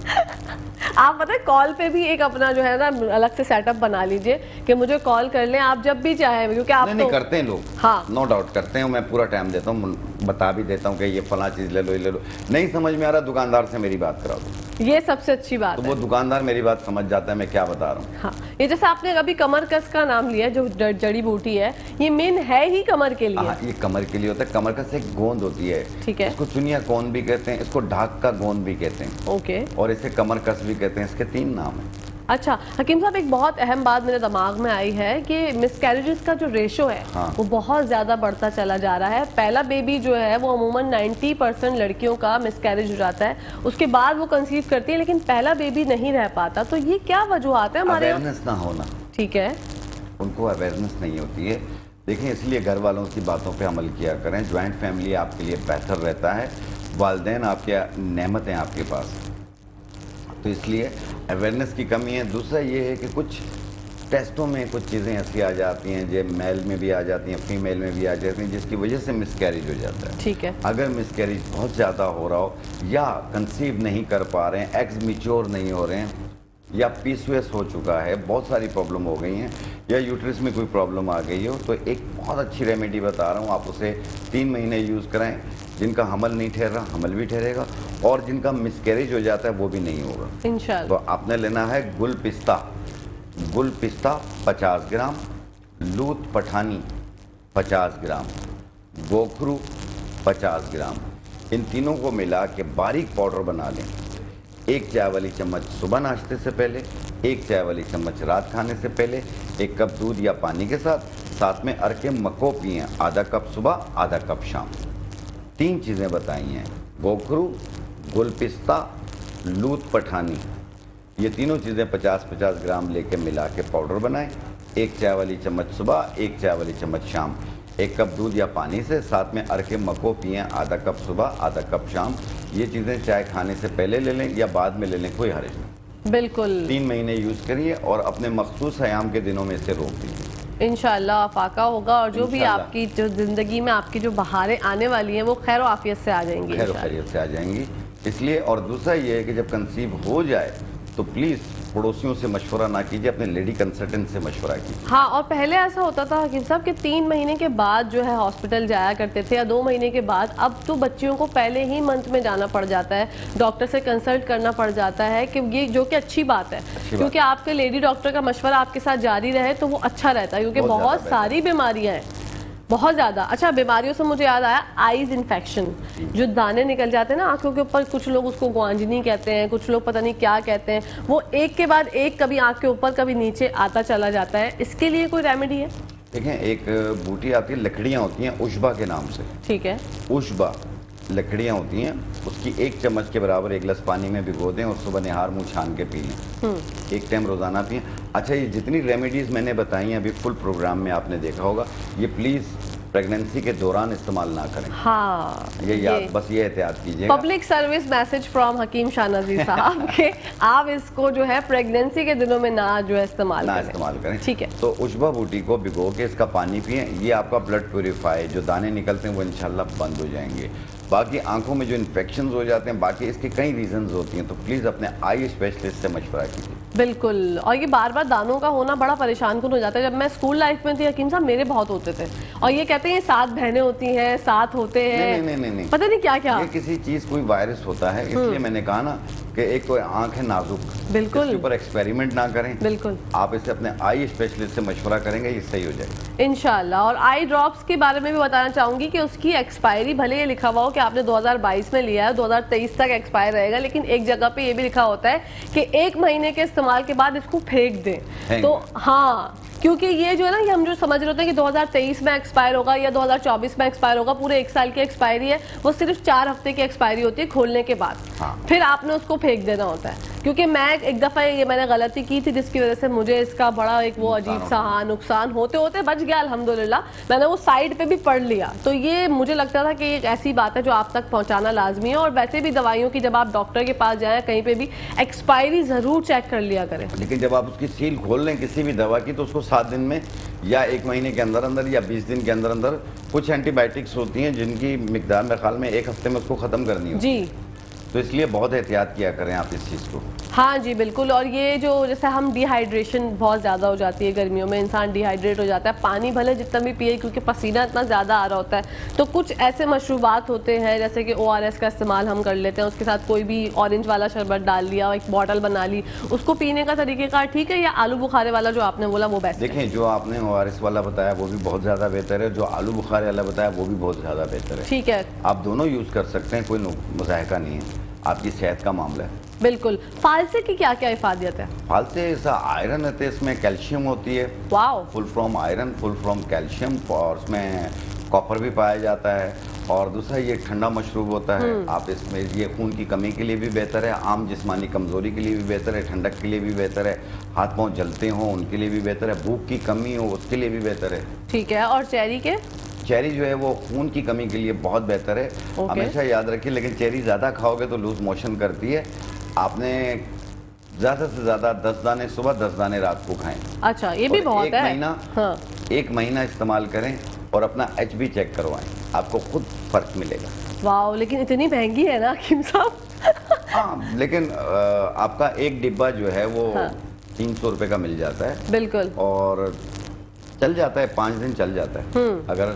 आप पता है कॉल पे भी एक अपना जो है ना अलग से सेटअप बना लीजिए कि मुझे कॉल कर लें आप जब भी चाहें, क्योंकि आप नहीं करते हैं लोग, हाँ। नो डाउट करते हैं, मैं पूरा टाइम देता हूँ, बता भी देता हूँ कि ये फला चीज़ ले लो, ये ले लो। नहीं समझ में आ रहा, दुकानदार से मेरी बात करा दो, ये सबसे अच्छी बात तो है। वो दुकानदार मेरी बात समझ जाता है मैं क्या बता रहा हूँ। हाँ, ये जैसे आपने अभी कमर कस का नाम लिया, जो जड़ी बूटी है, ये मेन है ही कमर के लिए। हाँ, ये कमर के लिए होता है। कमर कस एक गोंद होती है, ठीक है। इसको चुनिया गोंद भी कहते हैं, इसको ढाक का गोंद भी कहते हैं, ओके। और इसे कमर कस भी कहते हैं। इसके 3 नाम हैं। अच्छा हकीम साहब, एक बहुत अहम बात मेरे दिमाग में आई है कि मिसकैरेजेस का जो रेशो है, हाँ। वो बहुत ज़्यादा बढ़ता चला जा रहा है। पहला बेबी जो है वो अमूमन 90% लड़कियों का मिसकैरेज हो जाता है, उसके बाद वो कंसीव करती है, लेकिन पहला बेबी नहीं रह पाता। तो ये क्या वजूहत है हमारे? अवेयरनेस ना होना, ठीक है। उनको अवेयरनेस नहीं होती है। देखिए, इसलिए घर वालों की बातों पे अमल किया करें। ज्वाइंट फैमिली आपके लिए बेहतर रहता है, वालिदैन आपके नेमत हैं आपके पास, तो इसलिए अवेयरनेस की कमी है। दूसरा ये है कि कुछ टेस्टों में कुछ चीज़ें ऐसी आ जाती हैं जो मेल में भी आ जाती हैं, फीमेल में भी आ जाती हैं, जिसकी वजह से मिसकैरेज हो जाता है। ठीक है। अगर मिसकैरेज बहुत ज़्यादा हो रहा हो, या कंसीव नहीं कर पा रहे हैं, एग्स मैच्योर नहीं हो रहे हैं, या पीसीओएस हो चुका है, बहुत सारी प्रॉब्लम हो गई हैं, या यूट्रस में कोई प्रॉब्लम आ गई हो, तो एक बहुत अच्छी रेमेडी बता रहा हूँ, आप उसे 3 महीने यूज़ कराएं। जिनका हमल नहीं ठहर रहा, हमल भी ठहरेगा, और जिनका मिसकैरेज हो जाता है वो भी नहीं होगा। इंशाल्लाह। तो आपने लेना है गुल पिस्ता 50 ग्राम, लूत पठानी 50 ग्राम, गोखरू 50 ग्राम। इन तीनों को मिला के बारीक पाउडर बना लें। 1 चाय वाली चम्मच सुबह नाश्ते से पहले, 1 चाय वाली चम्मच रात खाने से पहले, 1 कप दूध या पानी के साथ में अरके मको पिएं, आधा कप सुबह, आधा कप शाम। 3 चीज़ें बताई हैं, गोखरू, गुलपिस्ता, लूत पठानी, ये तीनों चीज़ें 50-50 ग्राम लेके मिला के पाउडर बनाएं। 1 चाय वाली चम्मच सुबह, 1 चाय वाली चम्मच शाम, 1 कप दूध या पानी से, साथ में अरके मको पिएं, आधा कप सुबह, आधा कप शाम। ये चीज़ें चाय खाने से पहले ले लें या बाद में ले लें, कोई हर्ज नहीं। बिल्कुल। 3 महीने यूज़ करिए और अपने मखसूस हयाम के दिनों में इसे रोक दीजिए। इंशाल्लाह फाका होगा, और जो भी इंशाल्लाह। आपकी जो ज़िंदगी में आपकी जो बहारें आने वाली हैं वो खैर आफियत से आ जाएंगी खैर इंशाल्लाह। खैरियत से आ जाएंगी। इसलिए, और दूसरा ये है कि जब कंसीव हो जाए तो प्लीज़ पड़ोसियों से मशवरा ना कीजिए, अपने लेडी कंसल्टेंट से मशवरा कीजिए। हाँ, और पहले ऐसा होता था हकीम साहब कि 3 महीने के बाद जो है हॉस्पिटल जाया करते थे, या 2 महीने के बाद। अब तो बच्चियों को पहले ही मंथ में जाना पड़ जाता है, डॉक्टर से कंसल्ट करना पड़ जाता है, कि ये जो कि अच्छी बात है, क्योंकि आपके लेडी डॉक्टर का मशवरा आपके साथ जारी रहे तो वो अच्छा रहता है, क्योंकि बहुत सारी बीमारियाँ हैं, बहुत ज़्यादा। अच्छा, बीमारियों से मुझे याद आया, आईज इन्फेक्शन, जो दाने निकल जाते हैं ना आंखों के ऊपर, कुछ लोग उसको ग्वांजनी कहते हैं, कुछ लोग पता नहीं क्या कहते हैं, वो एक के बाद एक कभी आंख के ऊपर कभी नीचे आता चला जाता है, इसके लिए कोई रेमेडी है? देखें, एक बूटी आती है, लकड़ियाँ होती हैं उशबा के नाम से। ठीक है। उशबा लकड़ियाँ होती हैं, उसकी 1 चम्मच के बराबर 1 गिलास पानी में भिगो दें और सुबह निहार मुँह छान के पी लें। 1 टाइम रोज़ाना पिएं। अच्छा, ये जितनी रेमेडीज़ मैंने बताई हैं अभी फुल प्रोग्राम में आपने देखा होगा, ये प्लीज़ प्रेगनेंसी के दौरान इस्तेमाल ना करें। हाँ, ये याद, बस ये एहतियात कीजिएगा। पब्लिक सर्विस मैसेज फ्रॉम हकीम शाह नज़ीर साहब के आप इसको जो है प्रेगनेंसी के दिनों में ना जो है इस्तेमाल करें। ठीक है। तो उशबा बूटी को भिगो के इसका पानी पिएं। ये आपका ब्लड प्योरीफाई, जो दाने निकलते हैं वो इंशाल्लाह बंद हो जाएंगे। बाकी आंखों में जो इन्फेक्शंस हो जाते हैं, बाकी इसके कई रीजंस होती हैं, तो प्लीज़ अपने आई स्पेशलिस्ट से मशवरा कीजिए। बिल्कुल। और ये बार बार दानों का होना बड़ा परेशान कुन हो जाता है। जब मैं स्कूल लाइफ में थी हकीम साहब, मेरे बहुत होते थे। और ये कहते हैं 7 बहनें होती हैं, 7 होते हैं, नहीं, पता नहीं क्या क्या। ये किसी चीज़ कोई वायरस होता है, इसलिए मैंने कहा ना कि एक कोई आंख है नाजुक, बिल्कुल, इसके ऊपर एक्सपेरिमेंट ना करें। बिल्कुल, आप इसे अपने आई स्पेशलिस्ट से मशवरा करेंगे, ये सही हो जाएगा इंशाल्लाह। और आई ड्रॉप्स के बारे में भी बताना चाहूंगी कि उसकी एक्सपायरी भले ये लिखा हुआ हो कि आपने 2022 में लिया है, 2023 तक एक्सपायर रहेगा, लेकिन एक जगह पे ये भी लिखा होता है कि 1 महीने के इस्तेमाल के बाद इसको फेंक दें। तो हाँ, क्योंकि ये जो है ना, ये हम जो समझ रहे होते हैं कि 2023 में एक्सपायर होगा या 2024 में एक्सपायर होगा, पूरे 1 साल की एक्सपायरी है, वो सिर्फ 4 हफ्ते की एक्सपायरी होती है खोलने के बाद। हाँ। फिर आपने उसको फेंक देना होता है। क्योंकि मैं एक दफ़ा ये मैंने गलती की थी, जिसकी वजह से मुझे इसका बड़ा एक वो अजीब सा नुकसान होते होते बच गया अल्हम्दुलिल्लाह। मैंने वो साइड पे भी पढ़ लिया, तो ये मुझे लगता था कि एक ऐसी बात है जो आप तक पहुंचाना लाजमी है। और वैसे भी दवाइयों की जब आप डॉक्टर के पास जाएं, कहीं पे भी एक्सपायरी ज़रूर चेक कर लिया करें। लेकिन जब आप उसकी सील खोल लें किसी भी दवा की, तो उसको 7 दिन में या 1 महीने के अंदर अंदर या 20 दिन के अंदर अंदर कुछ एंटीबायोटिक्स होती हैं जिनकी मिकदार मेरे ख्याल में 1 हफ्ते में उसको ख़त्म करनी होती है। जी, तो इसलिए बहुत एहतियात किया करें आप इस चीज़ को। हाँ जी बिल्कुल। और ये जो जैसे हम डिहाइड्रेशन बहुत ज़्यादा हो जाती है गर्मियों में, इंसान डिहाइड्रेट हो जाता है, पानी भले जितना भी पिए क्योंकि पसीना इतना ज़्यादा आ रहा होता है, तो कुछ ऐसे मशरूबात होते हैं जैसे कि ORS का इस्तेमाल हम कर लेते हैं, उसके साथ कोई भी ऑरेंज वाला शरबत डाल लिया, एक बॉटल बना ली, उसको पीने का तरीक़ेकार ठीक है, या आलू बुखारे वाला जो आपने बोला वो बेस्ट? देखें, जो आपने ORS वाला बताया वो भी बहुत ज़्यादा बेहतर है, जो आलू बुखारे वाला बताया वो भी बहुत ज़्यादा बेहतर है। ठीक है, आप दोनों यूज़ कर सकते हैं, कोई मुज़ाहिका नहीं है, आपकी सेहत का मामला है। बिल्कुल। फालसे की क्या क्या इफादियत है? फालसे ऐसा आयरन है, इसमें कैल्शियम होती है। Wow. Full from iron, full from calcium, और उसमें कॉपर भी पाया जाता है। और दूसरा, ये ठंडा मशरूब होता है, आप इसमें ये खून की कमी के लिए भी बेहतर है, आम जिस्मानी कमज़ोरी के लिए भी बेहतर है, ठंडक के लिए भी बेहतर है, हाथ पाँव जलते हों उनके लिए भी बेहतर है, भूख की कमी हो उसके लिए भी बेहतर है। ठीक है। और चेरी के? चेरी जो है वो खून की कमी के लिए बहुत बेहतर है। हमेशा याद रखिए, लेकिन चेरी ज़्यादा खाओगे तो लूज मोशन करती है। आपने ज़्यादा से ज़्यादा 10 दाने सुबह, 10 दाने रात को खाएं। अच्छा, ये भी बहुत है। हाँ। 1 महीना इस्तेमाल करें और अपना HB चेक करवाएं, आपको खुद फर्क मिलेगा। वाह, लेकिन इतनी महंगी है ना हकीम साहब? हाँ, लेकिन आपका एक डिब्बा जो है वो 300 रुपये का मिल जाता है। बिल्कुल। और चल जाता है, 5 दिन चल जाता है। अगर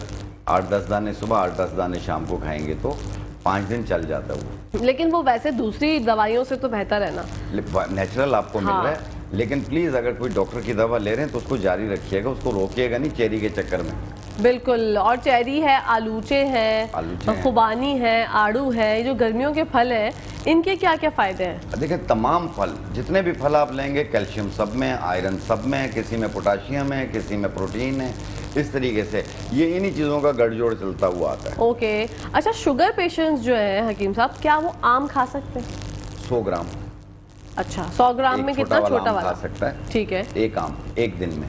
8-10 दाने सुबह, 8-10 दाने शाम को खाएंगे तो 5 दिन चल जाता है वो। लेकिन वो वैसे दूसरी दवाइयों से तो बेहतर है ना? नेचुरल आपको मिल रहा है। लेकिन प्लीज़ अगर कोई डॉक्टर की दवा ले रहे हैं तो उसको जारी रखिएगा, उसको रोकिएगा नहीं चेरी के चक्कर में। बिल्कुल। और चेरी है, आलूचे हैं, खुबानी है, आड़ू है, ये जो गर्मियों के फल हैं, इनके क्या क्या फ़ायदे हैं? देखिए, तमाम फल, जितने भी फल आप लेंगे, कैल्शियम सब में, आयरन सब में, किसी में पोटाशियम है, किसी में प्रोटीन है, इस तरीके से ये इन्हीं चीज़ों का गठजोड़ चलता हुआ आता है। ओके। अच्छा, शुगर पेशेंट्स जो हैं हकीम साहब, क्या वो आम खा सकते हैं? 100 ग्राम। अच्छा, 100 ग्राम में कितना छोटा वाला? खा सकता है। ठीक है। एक आम एक दिन में।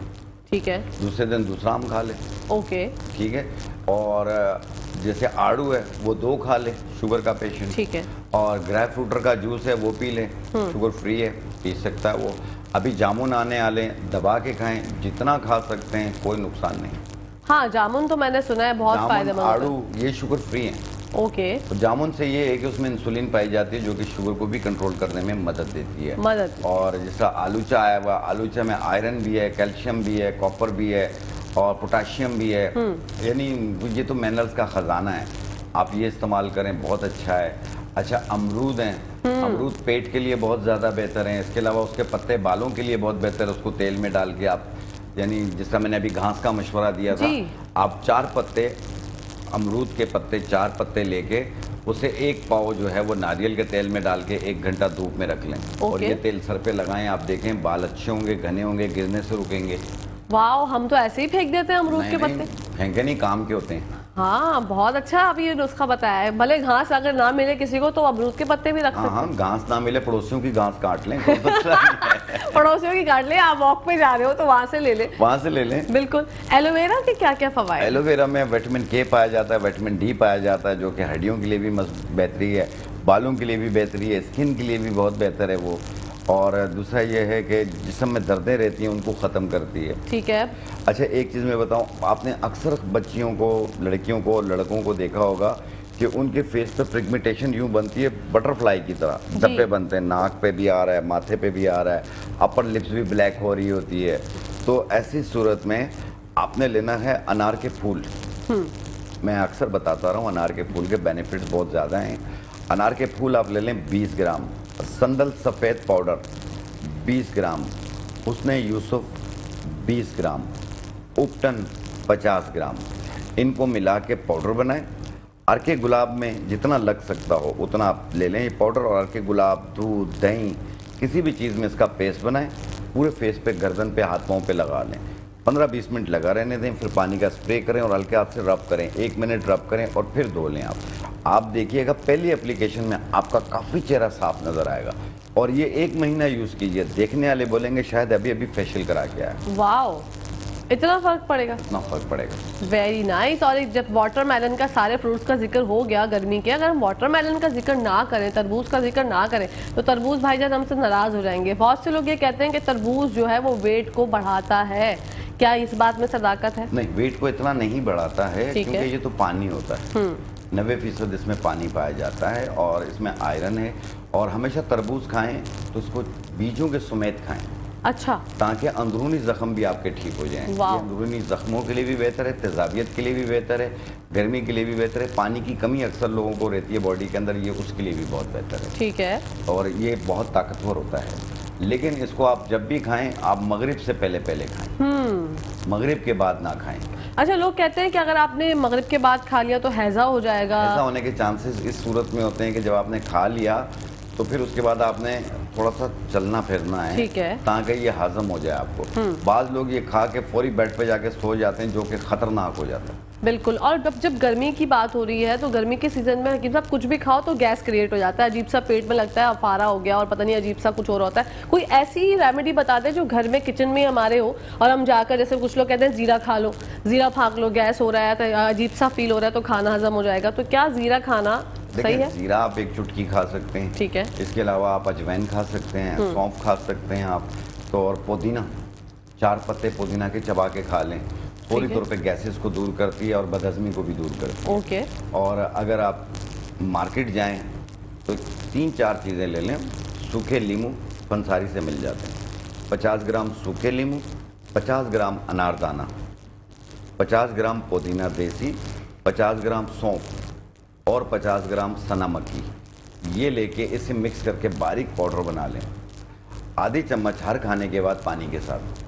ठीक है। दूसरे दिन दूसरा आम खा ले। ओके। ठीक है। और जैसे आड़ू है वो 2 खा ले, शुगर का पेशेंट। ठीक है। और ग्रेप फ्रूटर का जूस है वो पी ले, शुगर फ्री है, पी सकता है वो। अभी जामुन आने वाले, दबा के खाएं, जितना खा सकते हैं, कोई नुकसान नहीं। हाँ, जामुन तो मैंने सुना है बहुत फायदेमंद है। आड़ू ये शुगर फ्री है। ओके। तो जामुन से ये है कि उसमें इंसुलिन पाई जाती है जो कि शुगर को भी कंट्रोल करने में मदद देती है। और जैसा आलूचा आया हुआ, आलूचा में आयरन भी है, कैल्शियम भी है, कॉपर भी है और पोटाशियम भी है, यानी ये तो मिनरल्स का खजाना है। आप ये इस्तेमाल करें, बहुत अच्छा है। अच्छा, अमरूद हैं, अमरूद पेट के लिए बहुत ज़्यादा बेहतर हैं। इसके अलावा उसके पत्ते बालों के लिए बहुत बेहतर है, उसको तेल में डाल के आप, यानी जिस तरह मैंने अभी घास का मशवरा दिया था, आप 4 पत्ते अमरूद के पत्ते, 4 पत्ते लेके उसे 1 पाव जो है वो नारियल के तेल में डाल के 1 घंटा धूप में रख लें। और ये तेल सर पे लगाएं, आप देखें बाल अच्छे होंगे, घने होंगे, गिरने से रुकेंगे। वाओ, हम तो ऐसे ही फेंक देते हैं अमरूद के नहीं, पत्ते। फेंके नहीं, काम के होते हैं। हाँ, बहुत अच्छा अभी ये नुस्खा बताया है। भले घास अगर ना मिले किसी को तो अमरूद के पत्ते भी रख हाँ सकते हाँ, हैं। घास ना मिले पड़ोसियों की घास काट लें, कोई मसला नहीं है। पड़ोसियों की काट ले, आप वॉक पे जा रहे हो तो वहां से ले ले। वहां से ले लें। बिल्कुल। एलोवेरा के क्या क्या फवायद? एलोवेरा में विटामिन के पाया जाता है, विटामिन डी पाया जाता है, जो कि हड्डियों के लिए भी बेहतरी है, बालों के लिए भी बेहतरी है, स्किन के लिए भी बहुत बेहतर है वो। और दूसरा ये है कि जिस्म में दर्दें रहती हैं उनको ख़त्म करती है। ठीक है। अच्छा, एक चीज़ मैं बताऊं, आपने अक्सर बच्चियों को, लड़कियों को, लड़कों को देखा होगा कि उनके फेस पे पिगमेंटेशन यूं बनती है बटरफ्लाई की तरह, धब्बे बनते हैं, नाक पे भी आ रहा है, माथे पे भी आ रहा है, अपर लिप्स भी ब्लैक हो रही होती है। तो ऐसी सूरत में आपने लेना है अनार के फूल। मैं अक्सर बताता रहा हूँ, अनार के फूल के बेनिफिट्स बहुत ज़्यादा हैं। अनार के फूल आप ले लें 20 ग्राम, संदल सफ़ेद पाउडर 20 ग्राम, उसने यूसुफ 20 ग्राम, उपटन 50 ग्राम, इनको मिला के पाउडर बनाएं। अर्के गुलाब में जितना लग सकता हो उतना आप ले लें ये पाउडर, और अर्के गुलाब, दूध, दही, किसी भी चीज़ में इसका पेस्ट बनाएं, पूरे फेस पे, गर्दन पे, हाथ पाँव पे लगा लें, 15-20 मिनट लगा रहने दें, फिर पानी का स्प्रे करें और हल्के हाथ से रब करें, 1 मिनट रब करें और फिर धो लें। आप देखिएगा पहली एप्लीकेशन में आपका काफ़ी चेहरा साफ नज़र आएगा। और ये 1 महीना यूज़ कीजिए, देखने वाले बोलेंगे शायद अभी अभी फेशियल करा के आया। वाओ, इतना फर्क पड़ेगा? इतना फर्क पड़ेगा। Very nice. और एक जब वाटरमेलन का, सारे फ्रूट्स का जिक्र हो गया गर्मी के, अगर हम वाटरमेलन का जिक्र ना करें, तरबूज का जिक्र ना करें, तो तरबूज भाईजान हमसे नाराज हो जाएंगे। बहुत से लोग ये कहते हैं कि तरबूज जो है वो वेट को बढ़ाता है, क्या इस बात में सदाकत है? नहीं, वेट को इतना नहीं बढ़ाता है, ठीक क्योंकि है। ये तो पानी होता है। 90% इसमें पानी पाया जाता है और इसमें आयरन है। और हमेशा तरबूज खाएं तो उसको बीजों के समेत खाएं, अच्छा। ताकि अंदरूनी ज़ख्म भी आपके ठीक हो जाएं। ये वाह। अंदरूनी ज़ख्मों के लिए भी बेहतर है, तेज़ाबियत के लिए भी बेहतर है, गर्मी के लिए भी बेहतर है, पानी की कमी अक्सर लोगों को रहती है बॉडी के अंदर, ये उसके लिए भी बहुत बेहतर है। ठीक है। और ये बहुत ताकतवर होता है। लेकिन इसको आप जब भी खाएं, आप मगरिब से पहले खाएं, मगरिब के बाद ना खाएं। अच्छा, लोग कहते हैं कि अगर आपने मगरिब के बाद खा लिया तो हैजा हो जाएगा। ऐसा होने के चांसेस इस सूरत में होते हैं कि जब आपने खा लिया तो फिर उसके बाद आपने थोड़ा सा चलना फिरना है, ठीक है, ताकि ये हजम हो जाए आपको। बाज़ लोग ये खा के फौरी बेड पे जाके सो जाते हैं, जो कि खतरनाक हो जाता है। बिल्कुल। और जब गर्मी की बात हो रही है तो गर्मी के सीजन में हकीम साहब कुछ भी खाओ तो गैस क्रिएट हो जाता है, अजीब सा पेट में लगता है, अफारा हो गया और पता नहीं अजीब सा कुछ और होता है। कोई ऐसी रेमेडी बता दे जो घर में, किचन में हमारे हो, और हम जाकर, जैसे कुछ लोग कहते हैं जीरा खा लो, जीरा फाँक लो, गैस हो रहा है तो अजीब सा फील हो रहा है तो खाना हजम हो जाएगा, तो क्या जीरा खाना सही है? जीरा आप 1 चुटकी खा सकते हैं, ठीक है। इसके अलावा आप अजवाइन खा सकते हैं, सौंफ खा सकते हैं आप तो, और पुदीना, 4 पत्ते पुदीना के चबा के खा लें, पूरी तौर पे गैसेस को दूर करती है और बदहजमी को भी दूर करती है। ओके। और अगर आप मार्केट जाएं तो 3-4 चीज़ें ले लें। सूखे नींबू पंसारी से मिल जाते हैं, 50 ग्राम सूखे नींबू, 50 ग्राम अनारदाना, 50 ग्राम पुदीना देसी, 50 ग्राम सौंफ और 50 ग्राम सना मक्खी, ये लेके इसे मिक्स करके बारीक पाउडर बना लें। आधी चम्मच हर खाने के बाद पानी के साथ,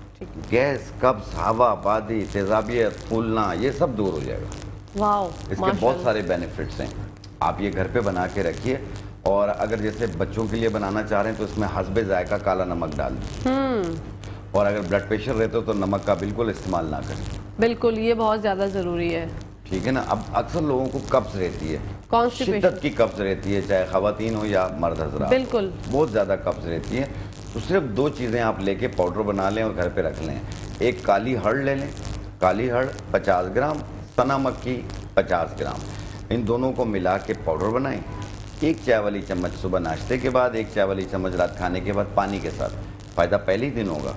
गैस, कब्ज, हवा बादी, तेजाबियत, फूलना, ये सब दूर हो जाएगा। वाओ, इसके बहुत सारे बेनिफिट्स हैं। आप ये घर पे बना के रखिए। और अगर जैसे बच्चों के लिए बनाना चाह रहे हैं तो इसमें हस्बे जायका काला नमक डाल दें। और अगर ब्लड प्रेशर रहते हो तो नमक का बिल्कुल इस्तेमाल ना करें। बिल्कुल, ये बहुत ज़्यादा ज़रूरी है। ठीक है ना। अब अक्सर लोगों को कब्ज रहती है, कॉन्स्टिपेशन, शिद्दत की कब्ज रहती है, चाहे खवातीन हो या मर्द हजरात, बिल्कुल बहुत ज़्यादा कब्ज रहती है। तो सिर्फ 2 चीज़ें आप लेके पाउडर बना लें और घर पे रख लें। एक काली हर्ड ले लें, काली हर्ड 50 ग्राम, सना मक्खी 50 ग्राम, इन दोनों को मिला के पाउडर बनाएं। 1 चाय वाली चम्मच सुबह नाश्ते के बाद, 1 चाय वाली चम्मच रात खाने के बाद पानी के साथ, फ़ायदा पहले ही दिन होगा।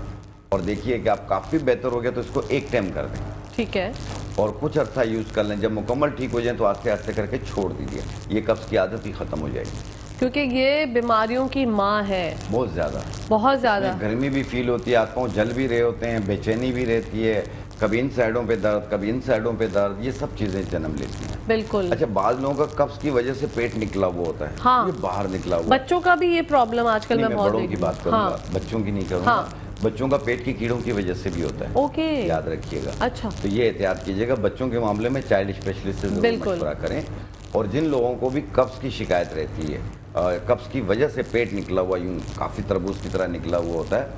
और देखिए कि आप काफ़ी बेहतर हो गया तो इसको 1 टाइम कर दें, ठीक है, और कुछ अर्सा यूज़ कर लें। जब मुकम्मल ठीक हो जाए तो आस्ते आस्ते करके छोड़ दीजिए, ये कब्ज़ की आदत ही ख़त्म हो जाएगी, क्योंकि ये बीमारियों की माँ है, बहुत ज़्यादा। बहुत ज़्यादा। गर्मी भी फील होती है, हाथ पाँव जल भी रहे होते हैं, बेचैनी भी रहती है, कभी इन साइडों पे दर्द, कभी इन साइडों पे दर्द, ये सब चीज़ें जन्म लेती हैं। बिल्कुल। अच्छा, बाज़ लोगों का कब्ज़ की वजह से पेट निकला हुआ होता है, हाँ। ये बाहर निकला हुआ। बच्चों का भी ये प्रॉब्लम आजकल नहीं, मैं बहुत बड़ों की देखती बात हूँ। करूँगा, हाँ। बच्चों की नहीं करूँगा। हाँ। बच्चों का पेट की कीड़ों की वजह से भी होता है, ओके, याद रखिएगा। अच्छा। तो ये एहतियात कीजिएगा बच्चों के मामले में, चाइल्ड स्पेशलिस्ट से जरूर बिल्कुल। मशवरा करें। और जिन लोगों को भी कब्ज़ की शिकायत रहती है, कब्ज़ की वजह से पेट निकला हुआ, यूँ काफ़ी तरबूज की तरह निकला हुआ होता है,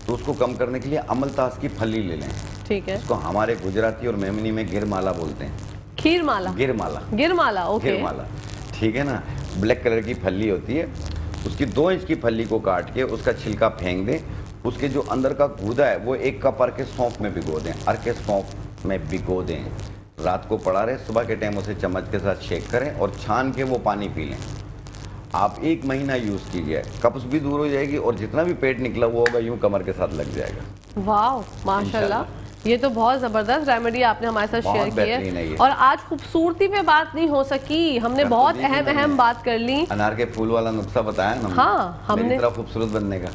तो उसको कम करने के लिए अमलतास की फली ले लें। ठीक है। इसको हमारे गुजराती और मेमनी में गिरमाला बोलते हैं। खीरमाला, गिरमाला, गिरमाला, ओके। गिरमाला, ठीक है ना। ब्लैक कलर की फली होती है, उसकी 2 इंच की फली को काट के उसका छिलका फेंक दें। उसके जो अंदर का गूदा है वो 1 कप अर्के सौंफ में भिगो दें, अर्के सौंफ में भिगो दें। रात को पड़ा रहे, सुबह के टाइम उसे चम्मच के साथ शेक करें और छान के वो पानी पी लें। आप 1 महीना यूज़ कीजिए, कब्ज़ भी दूर हो जाएगी और जितना भी पेट निकला हुआ होगा यूं कमर के साथ लग जाएगा। वाह, माशाल्लाह, ये तो बहुत जबरदस्त रेमेडी आपने हमारे साथ बहुत शेयर की बेहतरीन है है। ये। और आज खूबसूरती पे बात नहीं हो सकी, हमने कर तो बहुत दी थी अहम मैंने। बात कर ली। अनार के फूल वाला नुस्खा बताया ना हाँ, हमने- मेरी तरह खूबसूरत बनने का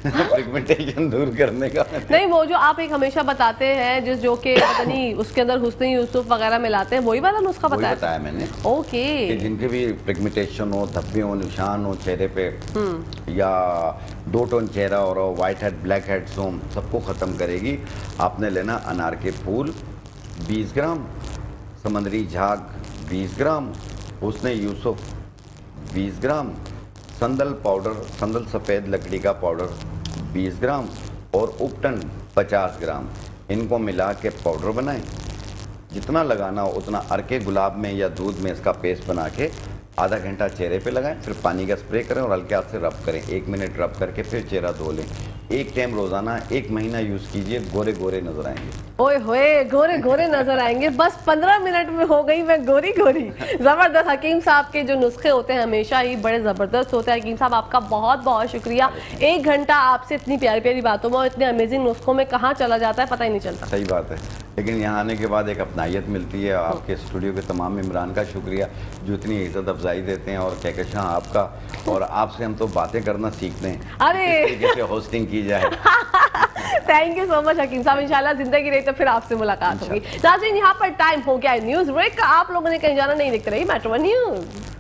पिगमेंटेशन दूर करने का। नहीं, वो जो आप एक हमेशा बताते हैं जिस जो कि पता नहीं उसके अंदर हुस्न यूसुफ वगैरह मिलाते हैं, वही वाला नुस्खा वही बताया? बताया मैंने ओके। कि जिनके भी पिगमेंटेशन हो, धब्बे हो, निशान हो चेहरे पे, या 2 टोन चेहरा और वाइट हेड ब्लैक हेड्स हो, सबको ख़त्म करेगी। आपने लेना अनार के फूल 20 ग्राम, समंदरी झाग 20 ग्राम, हुस्न यूसुफ 20 ग्राम, संदल पाउडर, संदल सफ़ेद लकड़ी का पाउडर 20 ग्राम और उपटन 50 ग्राम, इनको मिला के पाउडर बनाएं। जितना लगाना हो उतना अर्के गुलाब में या दूध में इसका पेस्ट बना के आधा घंटा चेहरे पे लगाएं, फिर पानी का स्प्रे करें और हल्के हाथ से रब करें। 1 मिनट रब करके फिर चेहरा धो लें। 1 टाइम रोज़ाना 1 महीना यूज़ कीजिए, गोरे गोरे नजर आएंगे। ओए होए, गोरे गोरे नजर आएंगे। बस 15 मिनट में हो गई मैं गोरी गोरी। जबरदस्त। हकीम साहब के जो नुस्खे होते हैं हमेशा ही बड़े जबरदस्त होते हैं। हकीम साहब आपका बहुत बहुत शुक्रिया। 1 घंटा आपसे इतनी प्यारी प्यारी बातों में और इतने अमेजिंग नुस्खों में कहाँ चला जाता है पता ही नहीं चलता। सही बात है, लेकिन यहाँ आने के बाद एक अपनायत मिलती है। आपके स्टूडियो के तमाम इमरान का शुक्रिया जो इतनी इज्जत अफजाई देते हैं, और कहकशां आपका, और आपसे हम तो बातें करना सीखते हैं, अरे किस तरीके से होस्टिंग की जाए। थैंक यू सो मच हकीम साहब। इंशाल्लाह जिंदगी रही तो फिर आपसे मुलाकात होगी। नाज़रीन, यहाँ पर टाइम हो गया है न्यूज ब्रेक का। आप लोगों ने कहीं जाना नहीं, देखते रहिए मेट्रो वन न्यूज।